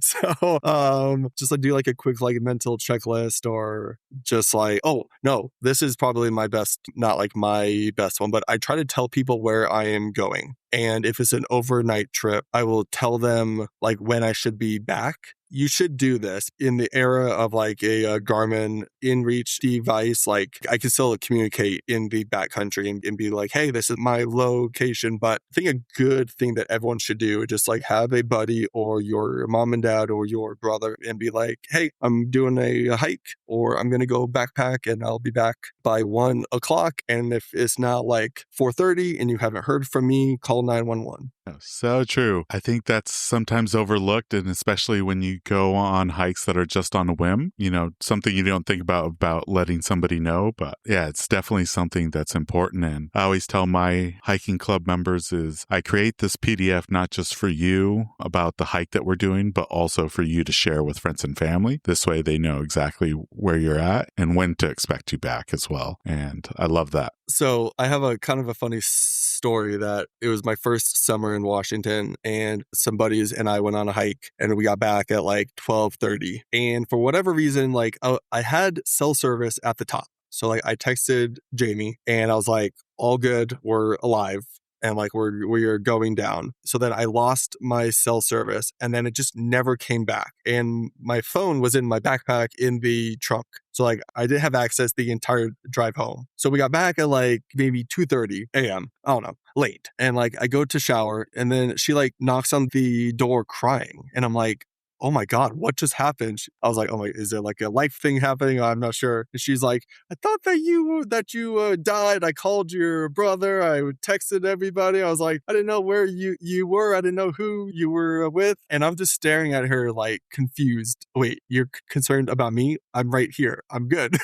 Speaker 2: So just like do like a quick like mental checklist, or just like, oh no, this is probably my best, not like my best one, but I try to tell people where I am going. And if it's an overnight trip, I will tell them like when I should be back. You should do this in the era of like a Garmin InReach device. Like I can still communicate in the backcountry and be like, hey, this is my location. But I think a good thing that everyone should do is just like have a buddy or your mom and dad or your brother and be like, hey, I'm doing a hike, or I'm going to go backpack and I'll be back by 1 o'clock. And if it's now like 4:30 and you haven't heard from me, call 911.
Speaker 1: So true. I think that's sometimes overlooked, and especially when you go on hikes that are just on a whim, something you don't think about letting somebody know. But yeah, it's definitely something that's important. And I always tell my hiking club members is I create this PDF not just for you about the hike that we're doing, but also for you to share with friends and family. This way they know exactly where you're at and when to expect you back as well. And I love that.
Speaker 2: So I have a kind of a funny story that it was my first summer in Washington, and some buddies and I went on a hike, and we got back at like 12:30. And for whatever reason, like I had cell service at the top. So like I texted Jamie and I was like, all good, we're alive. And like we're going down. So then I lost my cell service, and then it just never came back. And my phone was in my backpack in the trunk. So like I didn't have access the entire drive home. So we got back at like maybe 2:30 a.m. I don't know, late. And like I go to shower, and then she like knocks on the door crying. And I'm like, oh my God, what just happened? I was like, oh my, is there like a life thing happening? I'm not sure. And she's like, I thought that you died. I called your brother. I texted everybody. I was like, I didn't know where you were. I didn't know who you were with. And I'm just staring at her like confused. Wait, you're concerned about me? I'm right here. I'm good.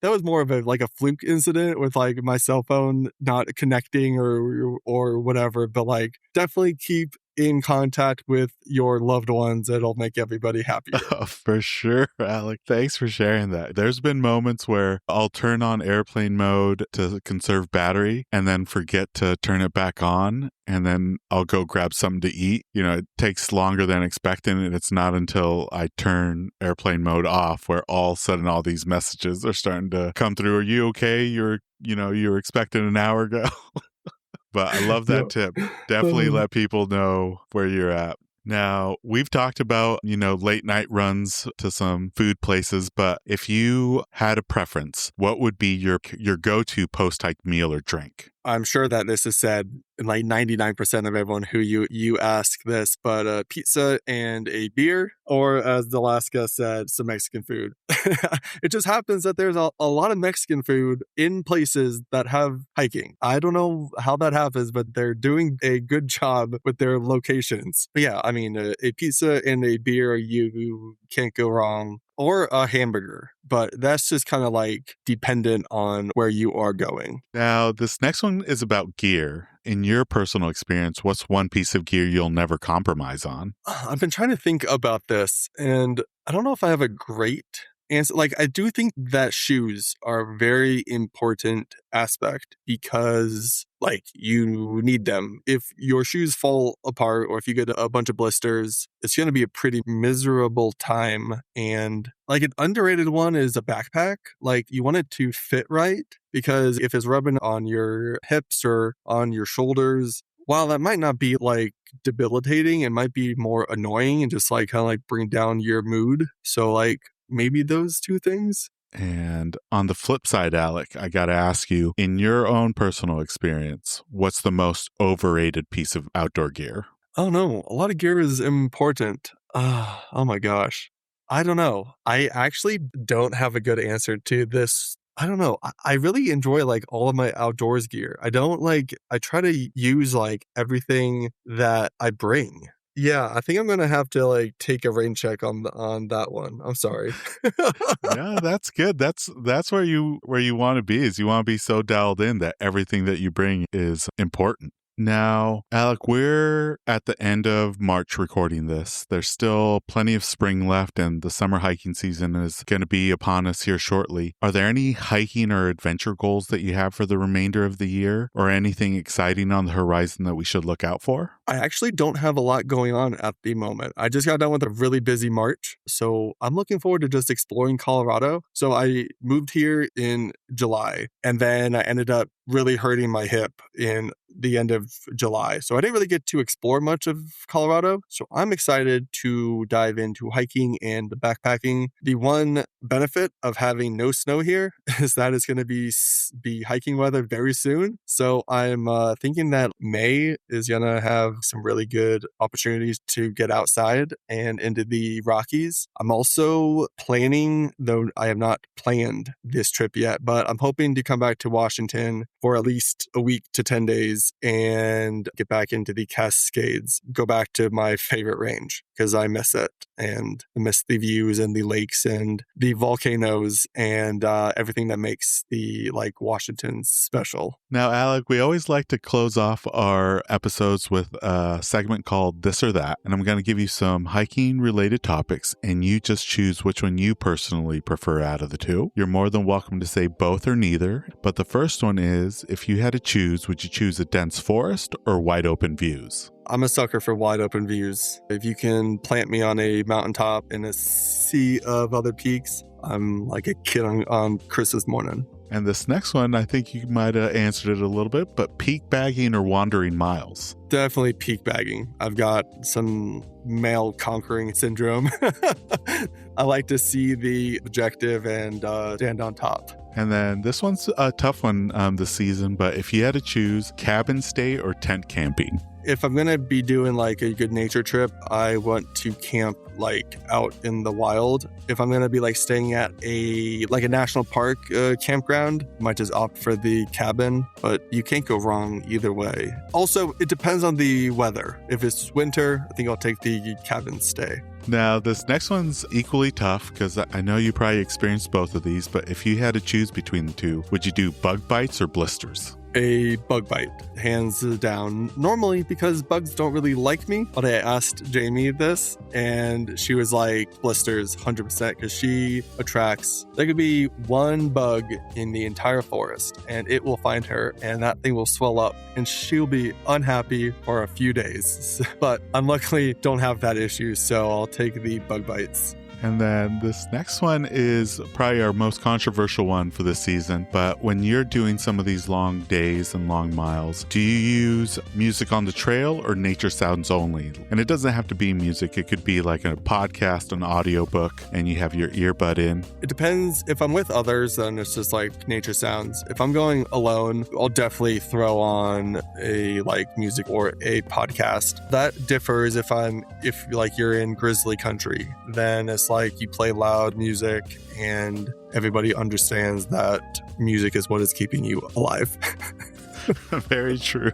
Speaker 2: That was more of a fluke incident with like my cell phone not connecting or whatever, but like definitely keep in contact with your loved ones. It'll make everybody happier.
Speaker 1: Oh, for sure, Alec. Thanks for sharing that. There's been moments where I'll turn on airplane mode to conserve battery and then forget to turn it back on. And then I'll go grab something to eat. It takes longer than expected. And it's not until I turn airplane mode off where all of a sudden all these messages are starting to come through. Are you okay? You were expecting an hour ago. But I love that tip. Definitely let people know where you're at. Now, we've talked about, late night runs to some food places, but if you had a preference, what would be your go-to post-hike meal or drink?
Speaker 2: I'm sure that this is said in like 99% of everyone who you ask this, but pizza and a beer, or as the last guest said, some Mexican food. It just happens that there's a lot of Mexican food in places that have hiking. I don't know how that happens, but they're doing a good job with their locations. But yeah, I mean, a pizza and a beer, you can't go wrong. Or a hamburger, but that's just kind of like dependent on where you are going.
Speaker 1: Now, this next one is about gear. In your personal experience, what's one piece of gear you'll never compromise on?
Speaker 2: I've been trying to think about this, and I don't know if I have a great answer. Like, I do think that shoes are a very important aspect because like you need them. If your shoes fall apart or if you get a bunch of blisters, it's going to be a pretty miserable time. And like an underrated one is a backpack. Like you want it to fit right, because if it's rubbing on your hips or on your shoulders, while that might not be like debilitating, it might be more annoying and just like kind of like bring down your mood. So like maybe those two things.
Speaker 1: And on the flip side, Alec, I got to ask you, in your own personal experience, what's the most overrated piece of outdoor gear?
Speaker 2: Oh no, a lot of gear is important. Oh my gosh. I don't know. I actually don't have a good answer to this. I don't know. I really enjoy like all of my outdoors gear. I try to use like everything that I bring. Yeah, I think I'm gonna have to like take a rain check on that one. I'm sorry.
Speaker 1: Yeah, that's good. That's where you want to be. Is you want to be so dialed in that everything that you bring is important. Now, Alec, we're at the end of March recording this. There's still plenty of spring left, and the summer hiking season is going to be upon us here shortly. Are there any hiking or adventure goals that you have for the remainder of the year, or anything exciting on the horizon that we should look out for?
Speaker 2: I actually don't have a lot going on at the moment. I just got done with a really busy March, so I'm looking forward to just exploring Colorado. So I moved here in July, and then I ended up really hurting my hip in the end of July. So I didn't really get to explore much of Colorado. So I'm excited to dive into hiking and backpacking. The one benefit of having no snow here is that it's going to be hiking weather very soon. So I'm thinking that May is going to have some really good opportunities to get outside and into the Rockies. I'm also planning, though I have not planned this trip yet, but I'm hoping to come back to Washington for at least a week to 10 days and get back into the Cascades, go back to my favorite range because I miss it and I miss the views and the lakes and the volcanoes and everything that makes the Washington special.
Speaker 1: Now, Alec, we always like to close off our episodes with a segment called This or That, and I'm going to give you some hiking related topics and you just choose which one you personally prefer out of the two. You're more than welcome to say both or neither, but the first one is, if you had to choose, would you choose a dense forest or wide open views?
Speaker 2: I'm a sucker for wide open views. If you can plant me on a mountaintop in a sea of other peaks, I'm like a kid on Christmas morning.
Speaker 1: And this next one, I think you might have answered it a little bit, but peak bagging or wandering miles?
Speaker 2: Definitely peak bagging. I've got some male conquering syndrome. I like to see the objective and stand on top.
Speaker 1: And then this one's a tough one this season, but if you had to choose cabin stay or tent camping?
Speaker 2: If I'm going to be doing a good nature trip, I want to camp out in the wild. If I'm going to be staying at a national park campground, I might just opt for the cabin, but you can't go wrong either way. Also, it depends on the weather. If it's winter, I think I'll take the cabin stay.
Speaker 1: Now, this next one's equally tough because I know you probably experienced both of these, but if you had to choose between the two, would you do bug bites or blisters?
Speaker 2: A bug bite, hands down. Normally, because bugs don't really like me, but I asked Jamie this, and she was like, blisters, 100%, because she attracts, there could be one bug in the entire forest, and it will find her, and that thing will swell up, and she'll be unhappy for a few days. But I luckily don't have that issue, so I'll take the bug bites.
Speaker 1: And then this next one is probably our most controversial one for this season. But when you're doing some of these long days and long miles, do you use music on the trail or nature sounds only? And it doesn't have to be music. It could be like a podcast, an audiobook, and you have your earbud in.
Speaker 2: It depends. If I'm with others, then it's just nature sounds. If I'm going alone, I'll definitely throw on a music or a podcast. That differs if you're in grizzly country, then it's you play loud music and everybody understands that music is what is keeping you alive.
Speaker 1: Very true.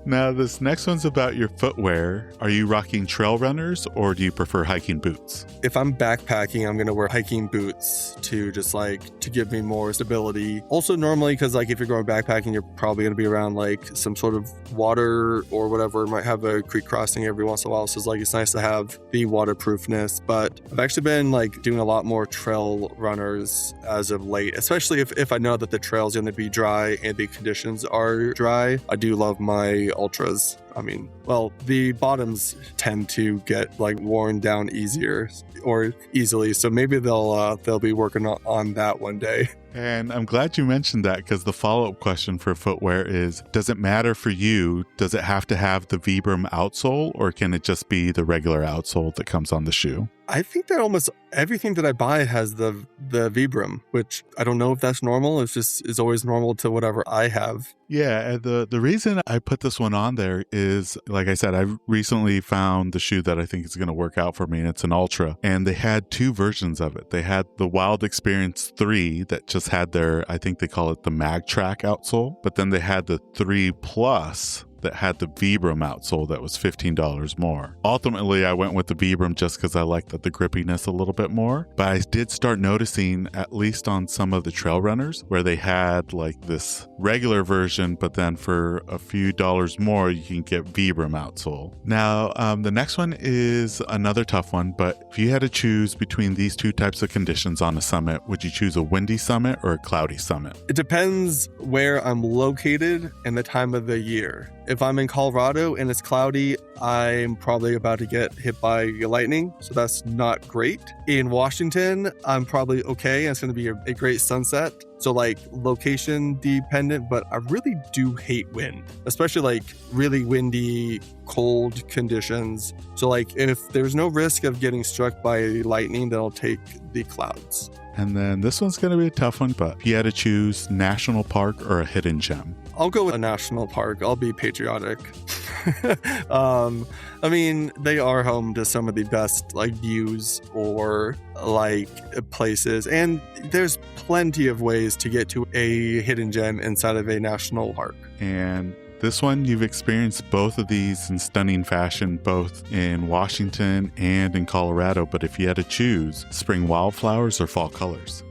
Speaker 1: Now, this next one's about your footwear. Are you rocking trail runners or do you prefer hiking boots?
Speaker 2: If I'm backpacking, I'm going to wear hiking boots to just to give me more stability. Also, normally, because if you're going backpacking, you're probably going to be around some sort of water or whatever. Might have a creek crossing every once in a while. So it's nice to have the waterproofness. But I've actually been doing a lot more trail runners as of late, especially if I know that the trail is going to be dry and the conditions are dry. I do love my ultras. The bottoms tend to get worn down easier or easily, so maybe they'll be working on that one day.
Speaker 1: And I'm glad you mentioned that because the follow-up question for footwear is, does it matter for you? Does it have to have the Vibram outsole or can it just be the regular outsole that comes on the shoe?
Speaker 2: I think that almost everything that I buy has the Vibram, which I don't know if that's normal. It's just is always normal to whatever I have.
Speaker 1: Yeah, and the reason I put this one on there is, like I said, I recently found the shoe that I think is going to work out for me, and it's an Ultra. And they had two versions of it. They had the Wild Experience 3 that just had their, I think they call it the Mag Track outsole, but then they had the 3 Plus that had the Vibram outsole that was $15 more. Ultimately, I went with the Vibram just because I liked the grippiness a little bit more. But I did start noticing, at least on some of the trail runners, where they had this regular version, but then for a few dollars more, you can get Vibram outsole. Now, the next one is another tough one, but if you had to choose between these two types of conditions on a summit, would you choose a windy summit or a cloudy summit?
Speaker 2: It depends where I'm located and the time of the year. If I'm in Colorado and it's cloudy, I'm probably about to get hit by lightning, so that's not great. In Washington, I'm probably okay. It's going to be a great sunset. So location dependent, but I really do hate wind, especially really windy, cold conditions. So if there's no risk of getting struck by lightning, then I'll take the clouds.
Speaker 1: And then this one's going to be a tough one, but if you had to choose national park or a hidden gem?
Speaker 2: I'll go with a national park. I'll be patriotic. I mean, they are home to some of the best like views or like places, and there's plenty of ways to get to a hidden gem inside of a national park.
Speaker 1: And this one, you've experienced both of these in stunning fashion, both in Washington and in Colorado. But if you had to choose, spring wildflowers or fall colors?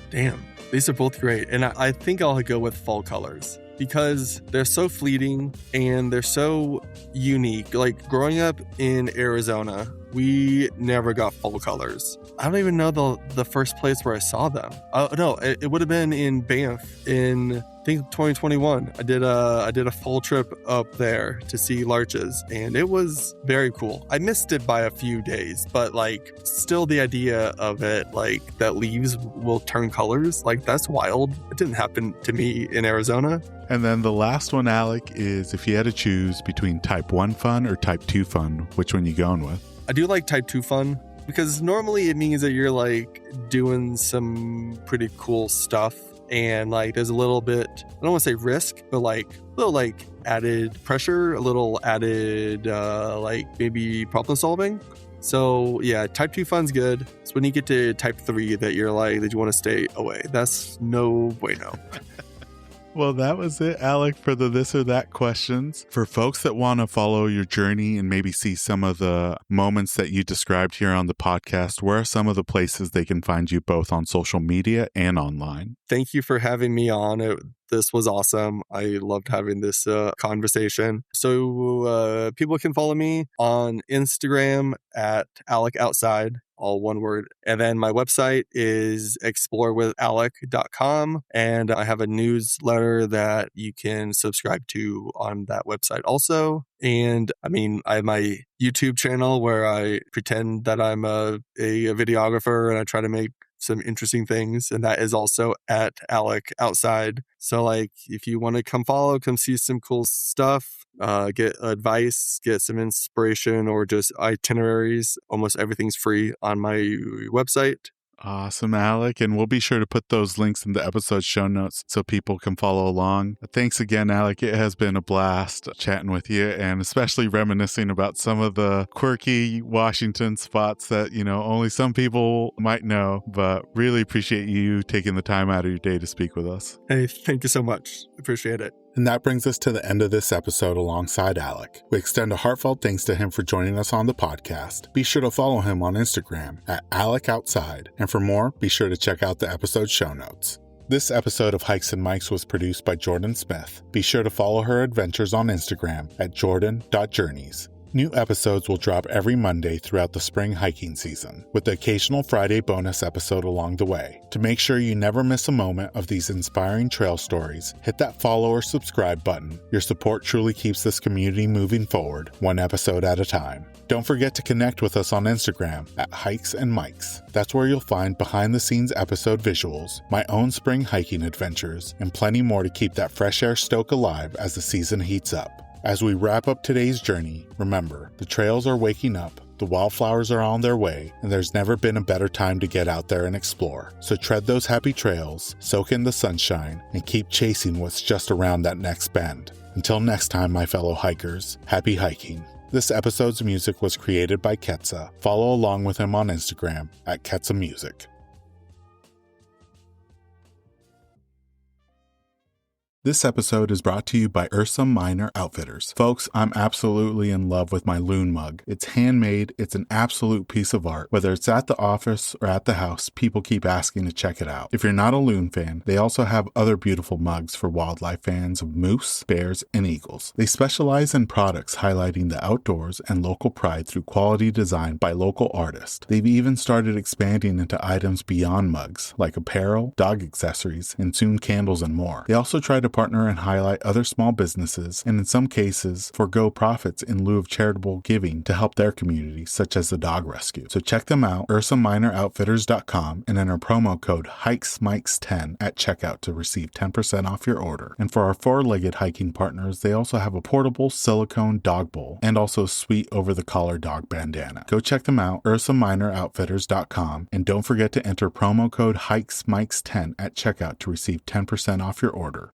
Speaker 2: Damn, these are both great. And I think I'll go with fall colors because they're so fleeting and they're so unique. Like growing up in Arizona, we never got fall colors. I don't even know the first place where I saw them. No, it would have been in Banff in, I think, 2021. I did a fall trip up there to see larches, and it was very cool. I missed it by a few days, but like still the idea of it, like that leaves will turn colors, like that's wild. It didn't happen to me in Arizona.
Speaker 1: And then the last one, Alec, is if you had to choose between type 1 fun or type 2 fun, which one you going with?
Speaker 2: I do like type 2 fun because normally it means that you're like doing some pretty cool stuff and like there's a little bit, I don't want to say risk, but like a little like added pressure, a little added like maybe problem solving. So yeah, type 2 fun's good. It's when you get to type 3 that you're like, that you want to stay away. That's no bueno.
Speaker 1: Well, that was it, Alec, for the this or that questions. For folks that want to follow your journey and maybe see some of the moments that you described here on the podcast, where are some of the places they can find you both on social media and online?
Speaker 2: Thank you for having me on. This was awesome. I loved having this conversation. So people can follow me on Instagram at Alec Outside, all one word. And then my website is explorewithalec.com. And I have a newsletter that you can subscribe to on that website also. And I mean, I have my YouTube channel where I pretend that I'm a videographer and I try to make some interesting things, and that is also at Alec Outside. So like if you want to come follow, come see some cool stuff, get advice, get some inspiration, or just itineraries, almost everything's free on my website.
Speaker 1: Awesome, Alec. And we'll be sure to put those links in the episode show notes so people can follow along. Thanks again, Alec. It has been a blast chatting with you and especially reminiscing about some of the quirky Washington spots that, you know, only some people might know, but really appreciate you taking the time out of your day to speak with us.
Speaker 2: Hey, thank you so much. Appreciate it.
Speaker 1: And that brings us to the end of this episode alongside Alec. We extend a heartfelt thanks to him for joining us on the podcast. Be sure to follow him on Instagram at Alec Outside. And for more, be sure to check out the episode show notes. This episode of Hikes and Mics was produced by Jordan Smith. Be sure to follow her adventures on Instagram at jordan.journeys. New episodes will drop every Monday throughout the spring hiking season, with the occasional Friday bonus episode along the way. To make sure you never miss a moment of these inspiring trail stories, hit that follow or subscribe button. Your support truly keeps this community moving forward, one episode at a time. Don't forget to connect with us on Instagram at Hikes and Mics. That's where you'll find behind-the-scenes episode visuals, my own spring hiking adventures, and plenty more to keep that fresh air stoke alive as the season heats up. As we wrap up today's journey, remember, the trails are waking up, the wildflowers are on their way, and there's never been a better time to get out there and explore. So tread those happy trails, soak in the sunshine, and keep chasing what's just around that next bend. Until next time, my fellow hikers, happy hiking. This episode's music was created by Ketsa. Follow along with him on Instagram at Ketsa Music. This episode is brought to you by Ursa Minor Outfitters. Folks, I'm absolutely in love with my loon mug. It's handmade, it's an absolute piece of art. Whether it's at the office or at the house, people keep asking to check it out. If you're not a loon fan, they also have other beautiful mugs for wildlife fans of moose, bears, and eagles. They specialize in products highlighting the outdoors and local pride through quality design by local artists. They've even started expanding into items beyond mugs, like apparel, dog accessories, and soon candles and more. They also try to partner and highlight other small businesses, and in some cases, forego profits in lieu of charitable giving to help their community, such as the dog rescue. So check them out, ursaminooroutfitters.com, and enter promo code HikesMikes10 at checkout to receive 10% off your order. And for our four-legged hiking partners, they also have a portable silicone dog bowl, and also a sweet over-the-collar dog bandana. Go check them out, ursaminooroutfitters.com, and don't forget to enter promo code HikesMikes10 at checkout to receive 10% off your order.